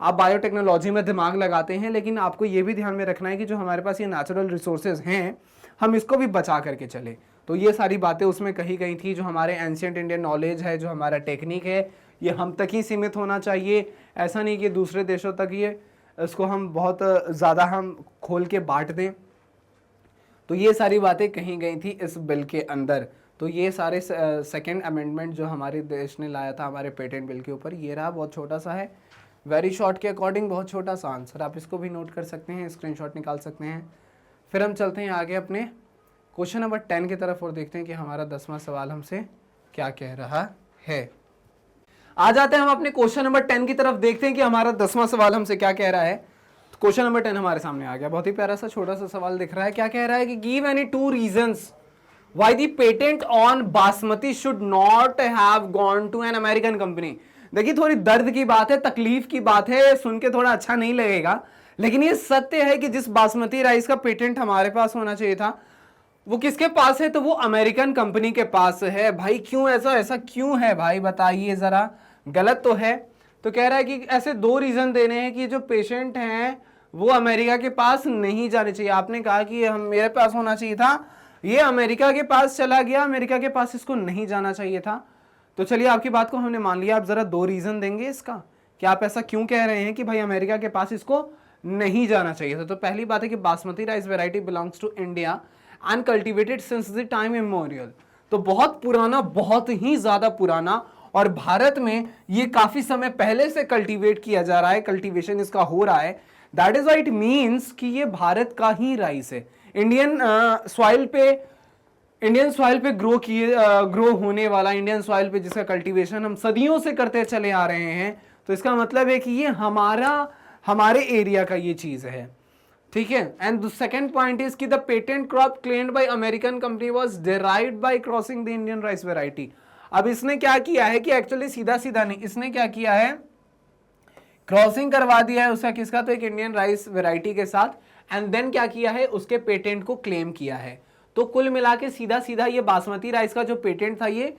आप बायोटेक्नोलॉजी में दिमाग लगाते हैं, लेकिन आपको ये भी ध्यान में रखना है कि जो हमारे पास ये नेचुरल रिसोर्सेज हैं हम इसको भी बचा करके चले। तो ये सारी बातें उसमें कही गई थी। जो हमारे एंशियंट इंडियन नॉलेज है, जो हमारा टेक्निक है, ये हम तक ही सीमित होना चाहिए, ऐसा नहीं कि दूसरे देशों तक ये इसको हम बहुत ज़्यादा हम खोल के बांट दें। तो ये सारी बातें कही गई थी इस बिल के अंदर। तो ये सारे सेकेंड अमेंडमेंट जो हमारे देश ने लाया था हमारे पेटेंट बिल के ऊपर, ये रहा, बहुत छोटा सा है, वेरी शॉर्ट के अकॉर्डिंग बहुत छोटा सा आंसर, आप इसको भी नोट कर सकते हैं, स्क्रीनशॉट निकाल सकते हैं। फिर हम चलते हैं आगे अपने क्वेश्चन नंबर 10 की तरफ और देखते हैं कि हमारा 10वां सवाल हमसे क्या कह रहा है। आ जाते हैं हम अपने क्वेश्चन नंबर 10 की तरफ, देखते हैं कि हमारा 10वां सवाल हमसे क्या कह रहा है। तो क्वेश्चन नंबर 10 हमारे सामने आ गया, बहुत ही प्यारा सा छोटा सा सवाल दिख रहा है। क्या कह रहा है कि give any 2 reasons why the patent on basmati should not have gone to an American company. देखिए थोड़ी दर्द की बात है, तकलीफ की बात है, सुन के थोड़ा अच्छा नहीं लगेगा, लेकिन ये सत्य है कि जिस बासमती राइस का पेटेंट हमारे पास होना चाहिए था वो किसके पास है, तो वो अमेरिकन कंपनी के पास है। भाई क्यों ऐसा क्यों है भाई, बताइए जरा, गलत तो है। तो कह रहा है कि ऐसे 2 रीजन देने हैं कि जो पेशेंट हैं वो अमेरिका के पास नहीं जाने चाहिए। आपने कहा कि हम मेरे पास होना चाहिए था, ये अमेरिका के पास चला गया, अमेरिका के पास इसको नहीं जाना चाहिए था। तो चलिए आपकी बात को हमने मान लिया, आप जरा 2 रीजन देंगे इसका कि आप ऐसा क्यों कह रहे हैं कि भाई अमेरिका के पास इसको नहीं जाना चाहिए था। तो पहली बात है कि basmati rice variety belongs to India and cultivated since the time immemorial. तो बहुत पुराना, बहुत ही ज्यादा पुराना, और भारत में ये काफी समय पहले से कल्टीवेट किया जा रहा है, कल्टीवेशन इसका हो रहा है। That is why it means कि ये भारत का ही राइस है, इंडियन सॉइल पे ग्रो होने वाला, इंडियन सॉइल पे जिसका कल्टीवेशन हम सदियों से करते चले आ रहे हैं। तो इसका मतलब है कि ये हमारे एरिया का ये चीज है, ठीक है। And the second point is कि the patent crop claimed by American company was derived by crossing the Indian rice variety. अब इसने क्या किया है कि एक्चुअली सीधा सीधा नहीं, इसने क्या किया है, क्रॉसिंग करवा दिया है उसका, किसका, तो एक इंडियन राइस वेराइटी के साथ, एंड देन क्या किया है, उसके पेटेंट को क्लेम किया है। तो कुल मिला के सीधा सीधा ये बासमती राइस का जो पेटेंट था, ये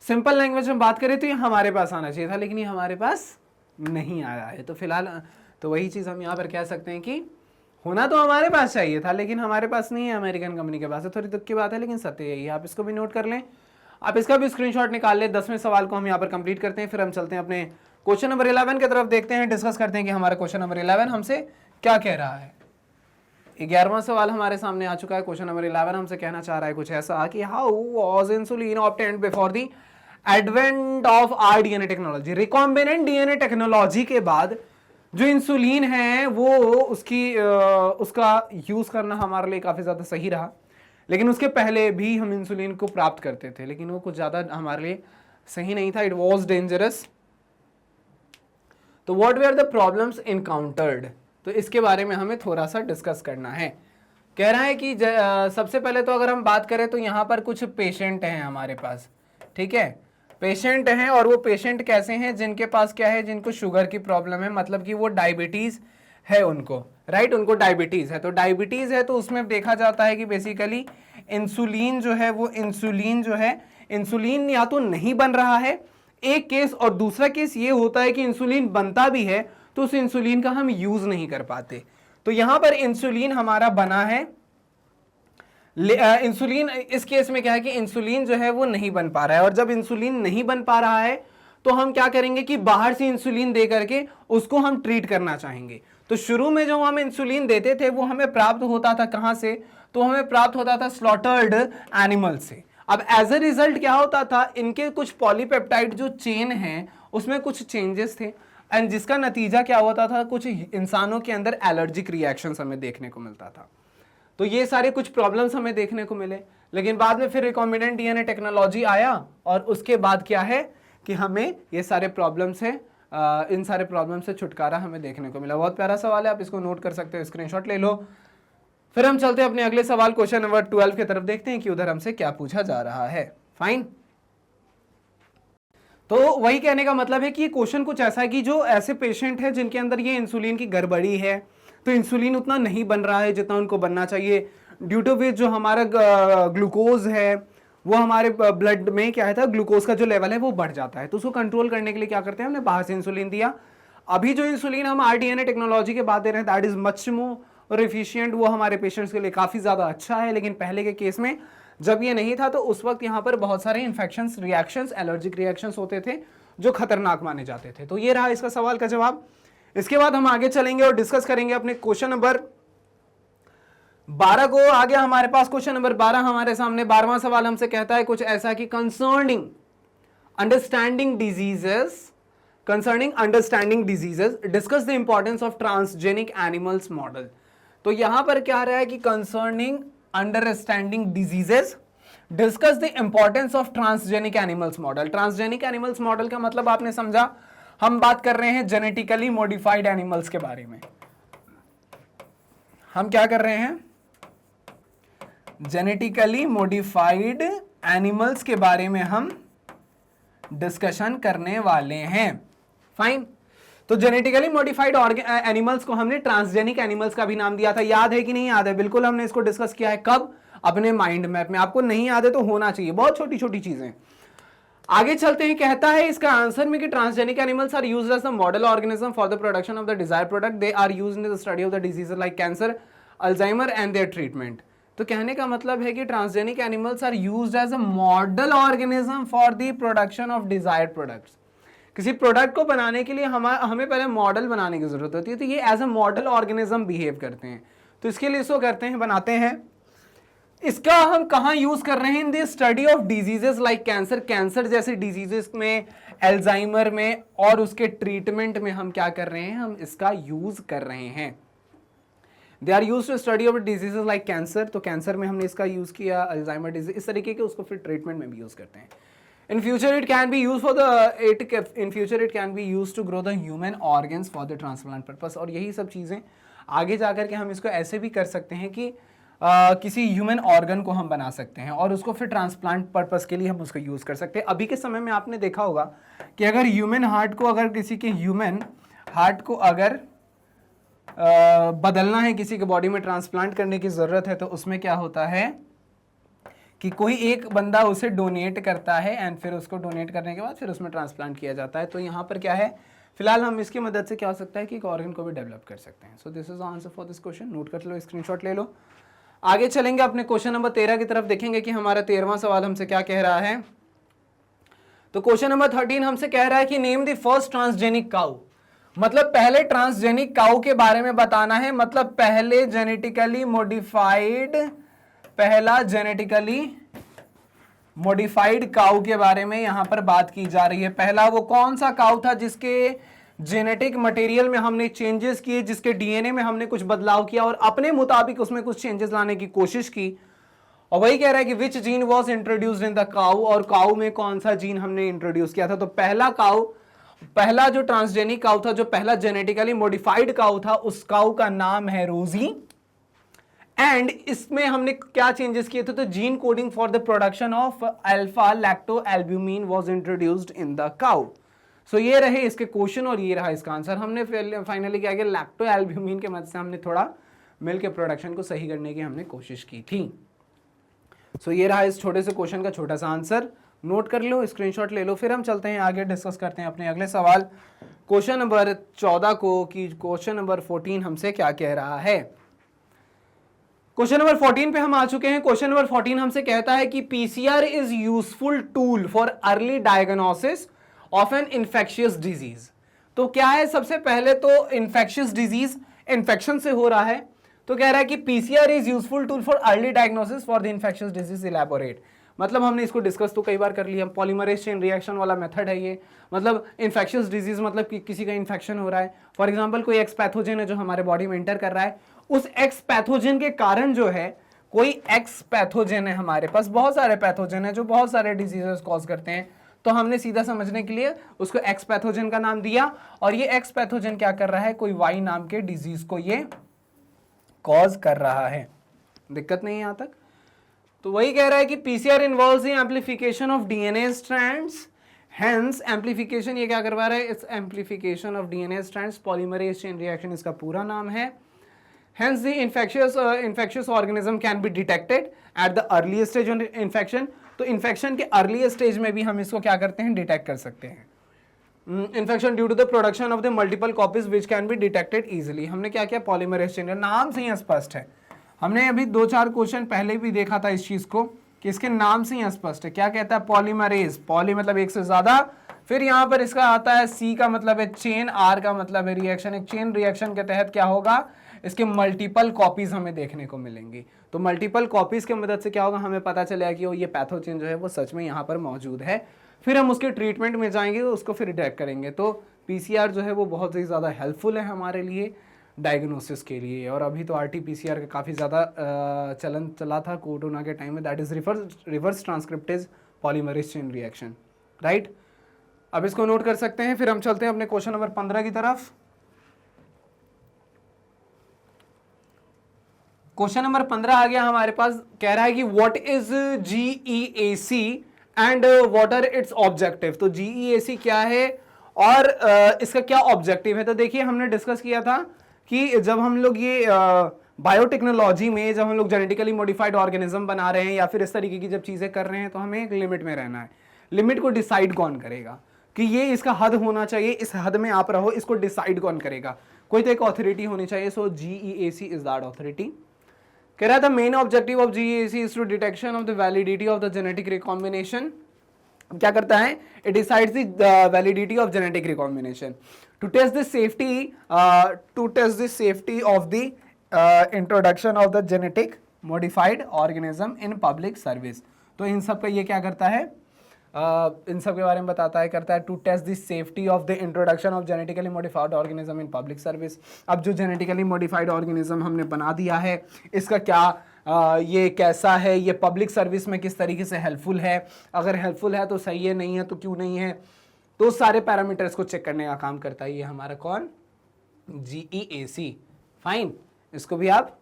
सिंपल लैंग्वेज में बात करें तो ये हमारे पास आना चाहिए था, लेकिन ये हमारे पास नहीं आया है। तो फिलहाल तो वही चीज हम यहाँ पर कह सकते हैं कि होना तो हमारे पास चाहिए था, लेकिन हमारे पास नहीं है, अमेरिकन कंपनी के पास है। थोड़ी दुख की बात है, लेकिन सत्य यही है। आप इसको भी नोट कर लें, आप इसका भी स्क्रीनशॉट निकाल लें। 10वें सवाल को हम यहाँ पर कंप्लीट करते हैं, फिर हम चलते हैं अपने क्वेश्चन नंबर 11 की तरफ, देखते हैं, डिस्कस करते हैं कि हमारा क्वेश्चन नंबर 11 हमसे क्या कह रहा है। 11वां सवाल हमारे सामने आ चुका है। क्वेश्चन नंबर 11 हमसे कहना चाह रहा है कुछ ऐसा कि how was insulin obtained before the advent of rDNA technology. Recombinant DNA technology के बाद जो इंसुलिन है वो उसका यूज करना हमारे लिए काफी ज्यादा सही रहा, लेकिन उसके पहले भी हम इंसुलिन को प्राप्त करते थे, लेकिन वो कुछ ज्यादा हमारे लिए सही नहीं था, इट वॉज डेंजरस। तो what were the problems encountered, तो इसके बारे में हमें थोड़ा सा डिस्कस करना है। कह रहा है कि सबसे पहले तो अगर हम बात करें तो यहाँ पर कुछ पेशेंट हैं हमारे पास, ठीक है, पेशेंट हैं, और वो पेशेंट कैसे हैं, जिनके पास क्या है, जिनको शुगर की प्रॉब्लम है, मतलब कि वो डायबिटीज है उनको, राइट, उनको डायबिटीज है। तो डायबिटीज है तो उसमें देखा जाता है कि बेसिकली इंसुलिन जो है वो इंसुलिन या तो नहीं बन रहा है एक केस, और दूसरा केस ये होता है कि इंसुलिन बनता भी है तो उस इंसुलिन का हम यूज नहीं कर पाते। तो यहां पर इंसुलिन हमारा बना है, इंसुलिन इस केस में क्या है कि इंसुलिन जो है वो नहीं बन पा रहा है, और जब इंसुलिन नहीं बन पा रहा है तो हम क्या करेंगे कि बाहर से इंसुलिन दे करके उसको हम ट्रीट करना चाहेंगे। तो शुरू में जो हम इंसुलिन देते थे वो हमें प्राप्त होता था कहां से, तो हमें प्राप्त होता था स्लॉटर्ड एनिमल से। अब एज ए रिजल्ट क्या होता था, इनके कुछ पॉलीपेप्टाइड जो चेन है उसमें कुछ चेंजेस थे, एंड जिसका नतीजा क्या होता था, कुछ इंसानों के अंदर एलर्जिक रिएक्शंस हमें देखने को मिलता था। तो ये सारे कुछ प्रॉब्लम्स हमें देखने को मिले, लेकिन बाद में फिर रिकॉम्बिनेंट डीएनए टेक्नोलॉजी आया, और उसके बाद क्या है कि हमें ये सारे प्रॉब्लम्स हैं, इन सारे प्रॉब्लम से छुटकारा हमें देखने को मिला। बहुत प्यारा सवाल है, आप इसको नोट कर सकते हो, स्क्रीनशॉट ले लो। फिर हम चलते हैं अपने अगले सवाल क्वेश्चन नंबर 12 की तरफ, देखते हैं कि उधर हमसे क्या पूछा जा रहा है। फाइन, तो वही कहने का मतलब है कि क्वेश्चन कुछ ऐसा है कि जो ऐसे पेशेंट है जिनके अंदर ये इंसुलिन की गड़बड़ी है, तो इंसुलिन उतना नहीं बन रहा है जितना उनको बनना चाहिए, ड्यू टू विच जो हमारा ग्लूकोज है वो हमारे ब्लड में क्या है, ग्लूकोज का जो लेवल है वो बढ़ जाता है। तो उसको कंट्रोल करने के लिए क्या करते हैं, हमने बाहर से इंसुलिन दिया। अभी जो इंसुलिन हम आरडीएनए टेक्नोलॉजी के बाद दे रहे हैं, that is much more efficient, वो हमारे पेशेंट्स के लिए काफी ज्यादा अच्छा है। लेकिन पहले के केस में जब ये नहीं था तो उस वक्त यहाँ पर बहुत सारे इन्फेक्शंस, रिएक्शंस, एलर्जिक रिएक्शंस होते थे जो खतरनाक माने जाते थे। तो ये रहा इसका सवाल का जवाब। इसके बाद हम आगे चलेंगे और डिस्कस करेंगे अपने क्वेश्चन नंबर 12 को। आ गया हमारे पास क्वेश्चन नंबर 12 हमारे सामने। 12वां सवाल हमसे कहता है कुछ ऐसा कि concerning understanding diseases discuss the importance of transgenic animals model. तो यहां पर क्या रहा है कि concerning understanding diseases discuss the importance of transgenic animals model. Transgenic animals model का मतलब आपने समझा, हम बात कर रहे हैं जेनेटिकली मॉडिफाइड एनिमल्स के बारे में। हम क्या कर रहे हैं, जेनेटिकली मॉडिफाइड एनिमल्स के बारे में हम डिस्कशन करने वाले हैं। फाइन, तो जेनेटिकली मॉडिफाइड एनिमल्स को हमने ट्रांसजेनिक एनिमल्स का भी नाम दिया था। याद है कि नहीं याद है? बिल्कुल हमने इसको डिस्कस किया है। कब? अपने माइंड मैप में। आपको नहीं याद है तो होना चाहिए, बहुत छोटी छोटी चीजें। आगे चलते हैं, कहता है इसका आंसर में कि transgenic animals are used as the model organism for the production of the desired product. They are used in the study of the diseases like cancer, Alzheimer and their treatment. तो कहने का मतलब है कि transgenic animals are used as a model organism for the production of desired products. किसी product को बनाने के लिए हमें पहले मॉडल बनाने की जरूरत होती है, तो ये as a model organism behave करते हैं। तो इसके लिए इसको करते हैं, बनाते हैं। इसका हम कहां यूज कर रहे हैं? इन the study of diseases like cancer, cancer जैसे डिजीजेस में, एल्जाइमर में, और उसके ट्रीटमेंट में हम क्या कर रहे हैं, हम इसका यूज कर रहे हैं। They are use to study of diseases like cancer, तो कैंसर में हमने इसका यूज किया, अल्जाइमर डिजीज, इस तरीके के उसको फिर ट्रीटमेंट में भी यूज करते हैं। In future it can be used for to grow the human organs for the transplant purpose। और यही सब चीजें आगे जाकर के हम इसको ऐसे भी कर सकते हैं कि किसी ह्यूमन ऑर्गन को हम बना सकते हैं और उसको फिर ट्रांसप्लांट पर्पस के लिए हम उसको यूज कर सकते हैं। अभी के समय में आपने देखा होगा कि अगर ह्यूमन हार्ट को, अगर किसी के ह्यूमन हार्ट को अगर बदलना है, किसी के बॉडी में ट्रांसप्लांट करने की जरूरत है, तो उसमें क्या होता है कि कोई एक बंदा उसे डोनेट करता है एंड फिर उसको डोनेट करने के बाद फिर उसमें ट्रांसप्लांट किया जाता है। तो यहाँ पर क्या है, फिलहाल हम इसकी मदद से क्या हो सकता है कि एक ऑर्गन को भी डेवलप कर सकते हैं। So this is the answer for this question. Note कर लो, स्क्रीनशॉट ले लो। आगे चलेंगे अपने क्वेश्चन नंबर 13 की तरफ, देखेंगे कि हमारा 13वां सवाल हमसे क्या कह रहा है। तो क्वेश्चन नंबर 13 हमसे कह रहा है कि name the first transgenic cow. मतलब पहले ट्रांसजेनिक काउ के बारे में बताना है, मतलब पहले जेनेटिकली मॉडिफाइड, पहला जेनेटिकली मॉडिफाइड काउ के बारे में यहां पर बात की जा रही है। पहला वो कौन सा काउ था जिसके जेनेटिक मटेरियल में हमने चेंजेस किए, जिसके डीएनए में हमने कुछ बदलाव किया और अपने मुताबिक उसमें कुछ चेंजेस लाने की कोशिश की। और वही कह रहा है कि which gene was introduced in the cow, और काउ में कौन सा जीन हमने इंट्रोड्यूस किया था। तो पहला काउ, पहला जो ट्रांसजेनिक काउ था, जो पहला जेनेटिकली मॉडिफाइड काउ था, उस काउ का नाम है रोजी। एंड इसमें हमने क्या चेंजेस किए थे, तो gene coding for the production of alpha lactalbumin was introduced in the cow. So ये रहे इसके क्वेश्चन और ये रहा इसका आंसर। हमने फाइनली क्या किया, लैक्टोएल्ब्यूमिन के मदद से हमने थोड़ा मिल्क के प्रोडक्शन को सही करने की हमने कोशिश की थी। सो ये रहा इस छोटे से क्वेश्चन का छोटा सा आंसर। नोट कर लो, स्क्रीनशॉट ले लो। फिर हम चलते हैं आगे, डिस्कस करते हैं अपने अगले सवाल क्वेश्चन नंबर 14 को, कि क्वेश्चन नंबर 14 हमसे क्या कह रहा है। क्वेश्चन नंबर 14 पे हम आ चुके हैं। क्वेश्चन नंबर 14 हमसे कहता है कि PCR is useful tool for early diagnosis of an infectious disease. तो क्या है, सबसे पहले तो इन्फेक्शियस डिजीज, इन्फेक्शन से हो रहा है, तो कह रहा है कि PCR is useful tool for early diagnosis for the infectious disease. Elaborate, मतलब हमने इसको डिस्कस तो कई बार कर लिया। पॉलीमरेज चेन रिएक्शन वाला मेथड है ये। मतलब इन्फेक्शियस डिजीज मतलब कि किसी का इन्फेक्शन हो रहा है, फॉर एग्जांपल कोई एक्स पैथोजन है जो हमारे बॉडी में एंटर कर रहा है, उस एक्स पैथोजन के कारण जो है, कोई एक्स पैथोजन है हमारे पास, बहुत सारे पैथोजन है जो बहुत सारे डिजीजेस कॉज करते हैं, तो हमने सीधा समझने के लिए उसको एक्स पैथोजन का नाम दिया, और ये एक्स पैथोजन क्या कर रहा है, कोई वाई नाम के डिजीज को ये कॉज कर रहा है। दिक्कत नहीं है यहां तक। तो वही कह रहा है कि PCR involves in amplification of DNA strands, hence amplification ये क्या करवा रहा है, it's amplification of DNA strands polymerase chain reaction इसका पूरा नाम है। Hence the infectious organism can be detected at the earliest stage of infection। तो इन्फेक्शन के अर्ली स्टेज में भी हम इसको क्या करते हैं, डिटेक्ट कर सकते हैं। Infection due to the production of the multiple copies which can be detected easily. हमने क्या किया, पॉलीमरेज चेन, नाम से ही स्पष्ट है। हमने अभी 2-4 क्वेश्चन पहले भी देखा था इस चीज को कि इसके नाम से ही स्पष्ट है। क्या कहता है, पॉलीमरेज, पॉली मतलब एक से ज्यादा, फिर यहां पर इसका आता है सी का मतलब है चेन, आर का मतलब है रिएक्शन। एक चेन रिएक्शन के तहत क्या होगा, इसके मल्टीपल कॉपीज हमें देखने को मिलेंगी। तो मल्टीपल कॉपीज की मदद से क्या होगा, हमें पता चलेगा कि ये पैथोजन जो है वो सच में यहाँ पर मौजूद है। फिर हम उसके ट्रीटमेंट में जाएंगे, उसको फिर डिटेक्ट करेंगे। तो पीसीआर जो है वो बहुत ही ज़्यादा हेल्पफुल है हमारे लिए डायग्नोसिस के लिए। और अभी तो आरटी-पीसीआर का काफ़ी ज़्यादा चलन चला था कोरोना के टाइम में, that is reverse transcriptase polymerase chain reaction, right. अब इसको नोट कर सकते हैं। फिर हम चलते हैं अपने क्वेश्चन नंबर 15 की तरफ। क्वेश्चन नंबर 15 आ गया हमारे पास। कह रहा है कि what is GEAC and what are its objective. तो जीईएसी क्या है और इसका क्या ऑब्जेक्टिव है। तो देखिए हमने डिस्कस किया था कि जब हम लोग ये बायोटेक्नोलॉजी में जब हम लोग जेनेटिकली मॉडिफाइड ऑर्गेनिज्म बना रहे हैं या फिर इस तरीके की जब चीजें कर रहे हैं, तो हमें एक लिमिट में रहना है। लिमिट को डिसाइड कौन करेगा कि ये इसका हद होना चाहिए, इस हद में आप रहो, इसको डिसाइड कौन करेगा, कोई तो एक ऑथोरिटी होनी चाहिए। So GEAC is that authority. कह रहा था main objective of GEAC is to detection of the validity of the genetic recombination. क्या करता है, it decides the validity of genetic recombination to test the safety of the introduction of the genetic modified organism in public service. तो इन सब का ये क्या करता है, इन सब के बारे में बताता है, करता है to test the safety of the introduction of genetically modified organism in public service. अब जो जेनेटिकली मॉडिफाइड ऑर्गेनिज्म हमने बना दिया है, इसका क्या ये कैसा है, ये पब्लिक सर्विस में किस तरीके से हेल्पफुल है, अगर हेल्पफुल है तो सही है, नहीं है तो क्यों नहीं है। तो सारे पैरामीटर्स को चेक करने का काम करता है ये हमारा कौन, जीईएसी। फाइन, इसको भी आप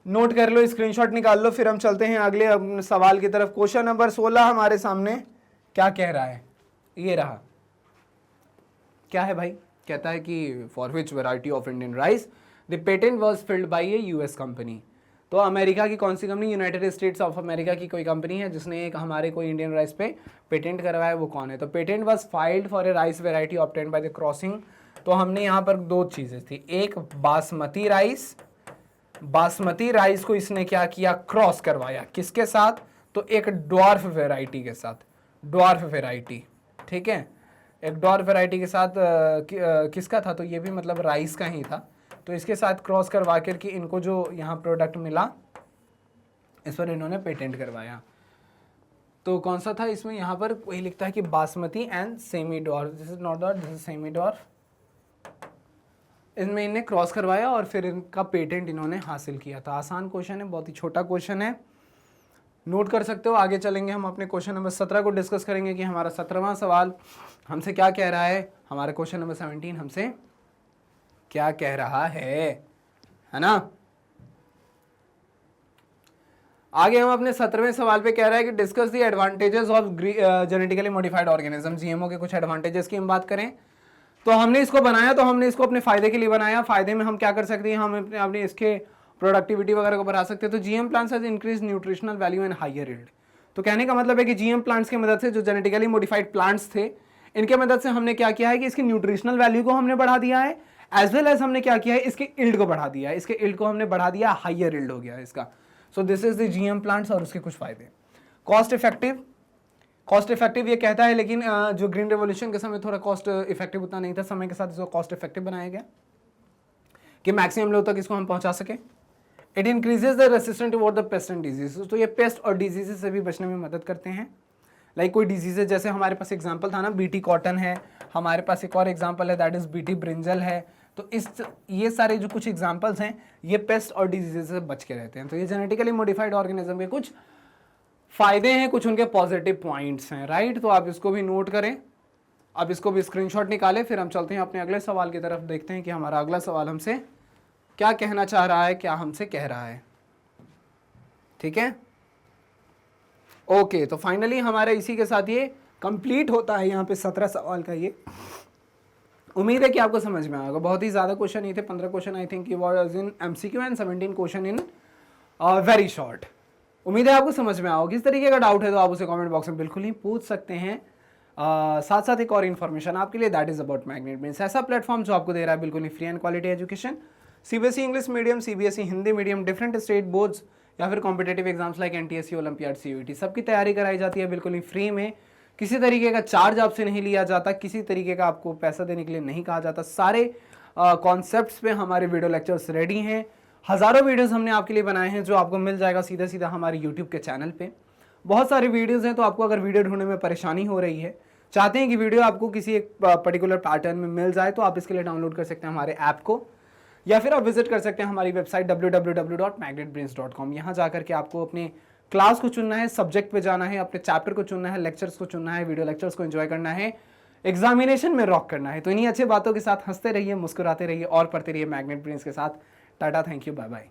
नोट कर लो, स्क्रीनशॉट निकाल लो। फिर हम चलते हैं अगले सवाल की तरफ। क्वेश्चन नंबर 16 हमारे सामने क्या कह रहा है, ये रहा। क्या है भाई, कहता है कि for which variety of Indian rice the patent was filed by a US company. तो अमेरिका की कौन सी company, United States of America की कोई कंपनी है जिसने एक हमारे कोई इंडियन राइस पे पेटेंट करवाया, वो कौन है। तो patent was filed for a rice variety obtained by the crossing. तो हमने यहाँ पर 2 चीजें थी, एक बासमती राइस, बासमती राइस को इसने क्या किया, क्रॉस करवाया, किसके साथ, तो एक ड्वार्फ वैरायटी के साथ, ड्वार्फ वैरायटी, ठीक है, एक ड्वार्फ वैरायटी के साथ किसका था, तो ये भी मतलब राइस का ही था। तो इसके साथ क्रॉस करवा कर कि इनको जो यहाँ प्रोडक्ट मिला, इस पर इन्होंने पेटेंट करवाया। तो कौन सा था इसमें, यहाँ पर वही लिखता है कि basmati and semi dwarf, this is not dwarf, this is semi dwarf. इनमें इन्हें क्रॉस करवाया और फिर इनका पेटेंट इन्होंने हासिल किया था। आसान क्वेश्चन है, बहुत ही छोटा क्वेश्चन है, नोट कर सकते हो। आगे चलेंगे हम अपने क्वेश्चन नंबर 17 को डिस्कस करेंगे कि हमारा 17वां सवाल हमसे क्या कह रहा है, हमारा क्वेश्चन नंबर 17 हमसे क्या कह रहा है ना। आगे हम अपने 17वें सवाल पे कह रहा है कि discuss the advantages of genetically modified organism. GMO के कुछ एडवांटेजेस की हम बात करें तो हमने इसको बनाया, तो हमने इसको अपने फायदे के लिए बनाया। फायदे में हम क्या कर सकते हैं, हम अपने इसके प्रोडक्टिविटी वगैरह को बढ़ा सकते हैं। तो GM plants has increase nutritional value and higher yield. तो कहने का मतलब है कि जीएम प्लांट्स की मदद से, जो जेनेटिकली मॉडिफाइड प्लांट्स थे, इनके मदद से हमने क्या किया है कि इसकी न्यूट्रिशनल वैल्यू को हमने बढ़ा दिया है, एज वेल एज हमने क्या किया है, इसके यील्ड को बढ़ा दिया है। इसके यील्ड को हमने बढ़ा दिया, हायर यील्ड हो गया इसका। So this is the GM plants और उसके कुछ फायदे। कॉस्ट इफेक्टिव, कॉस्ट इफेक्टिव ये कहता है, लेकिन जो ग्रीन रेवोल्यूशन के समय थोड़ा कॉस्ट इफेक्टिव उतना नहीं था, समय के साथ इसको कॉस्ट इफेक्टिव बनाया गया कि मैक्सिमम लोग तक इसको हम पहुंचा सके। It increases the resistant toward the paste and disease. तो ये पेस्ट और डिजीजेस से भी बचने में मदद करते हैं। लाइक कोई डिजीजेज, जैसे हमारे पास एग्जाम्पल था ना, बीटी कॉटन है, हमारे पास एक और एग्जाम्पल है दैट इज बीटी ब्रिंजल है। तो ये सारे जो कुछ एग्जाम्पल्स हैं, ये पेस्ट और डिजीजेज से बच के रहते हैं। तो ये जेनेटिकली मॉडिफाइड ऑर्गेनिज्म के कुछ फायदे हैं, कुछ उनके पॉजिटिव पॉइंट्स हैं, राइट। तो आप इसको भी नोट करें, अब इसको भी स्क्रीनशॉट निकालें। फिर हम चलते हैं अपने अगले सवाल की तरफ, देखते हैं कि हमारा अगला सवाल हमसे क्या कहना चाह रहा है, क्या हमसे कह रहा है। ठीक है, ओके। तो फाइनली हमारे इसी के साथ ये कंप्लीट होता है यहाँ पे 17 सवाल का ये। उम्मीद है कि आपको समझ में आएगा। बहुत ही ज़्यादा क्वेश्चन नहीं थे, 15 question I think was in MCQ and 17 question in very short. उम्मीद है आपको समझ में आओ। किस तरीके का डाउट है तो आप उसे कमेंट बॉक्स में बिल्कुल ही पूछ सकते हैं। साथ साथ एक और इन्फॉर्मेशन आपके लिए, that is about Magnet Brains, ऐसा प्लेटफॉर्म जो आपको दे रहा है बिल्कुल ही free and quality education. CBSE English medium, CBSE Hindi medium, different state boards या फिर competitive exams like NTSC, olympiad, CUET, सबकी तैयारी कराई जाती है बिल्कुल ही फ्री में। किसी तरीके का चार्ज आपसे नहीं लिया जाता, किसी तरीके का आपको पैसा देने के लिए नहीं कहा जाता। सारे कॉन्सेप्ट्स पे हमारे वीडियो लेक्चर्स रेडी हैं। हज़ारों वीडियोस हमने आपके लिए बनाए हैं जो आपको मिल जाएगा सीधा सीधा हमारे यूट्यूब के चैनल पे। बहुत सारे वीडियोस हैं, तो आपको अगर वीडियो ढूंढने में परेशानी हो रही है, चाहते हैं कि वीडियो आपको किसी एक पर्टिकुलर पैटर्न में मिल जाए, तो आप इसके लिए डाउनलोड कर सकते हैं हमारे ऐप को, या फिर आप विजिट कर सकते हैं हमारी वेबसाइट www.magnetbrains.com। यहाँ जाकर के आपको अपने क्लास को चुनना है, सब्जेक्ट पे जाना है, अपने चैप्टर को चुनना है, लेक्चर्स को चुनना है, वीडियो लेक्चर्स को एंजॉय करना है, एग्जामिनेशन में रॉक करना है। तो इन्हीं अच्छी बातों के साथ हंसते रहिए, मुस्कुराते रहिए और पढ़ते रहिए मैग्नेट ब्रेन्स के साथ। Tata, thank you, bye bye.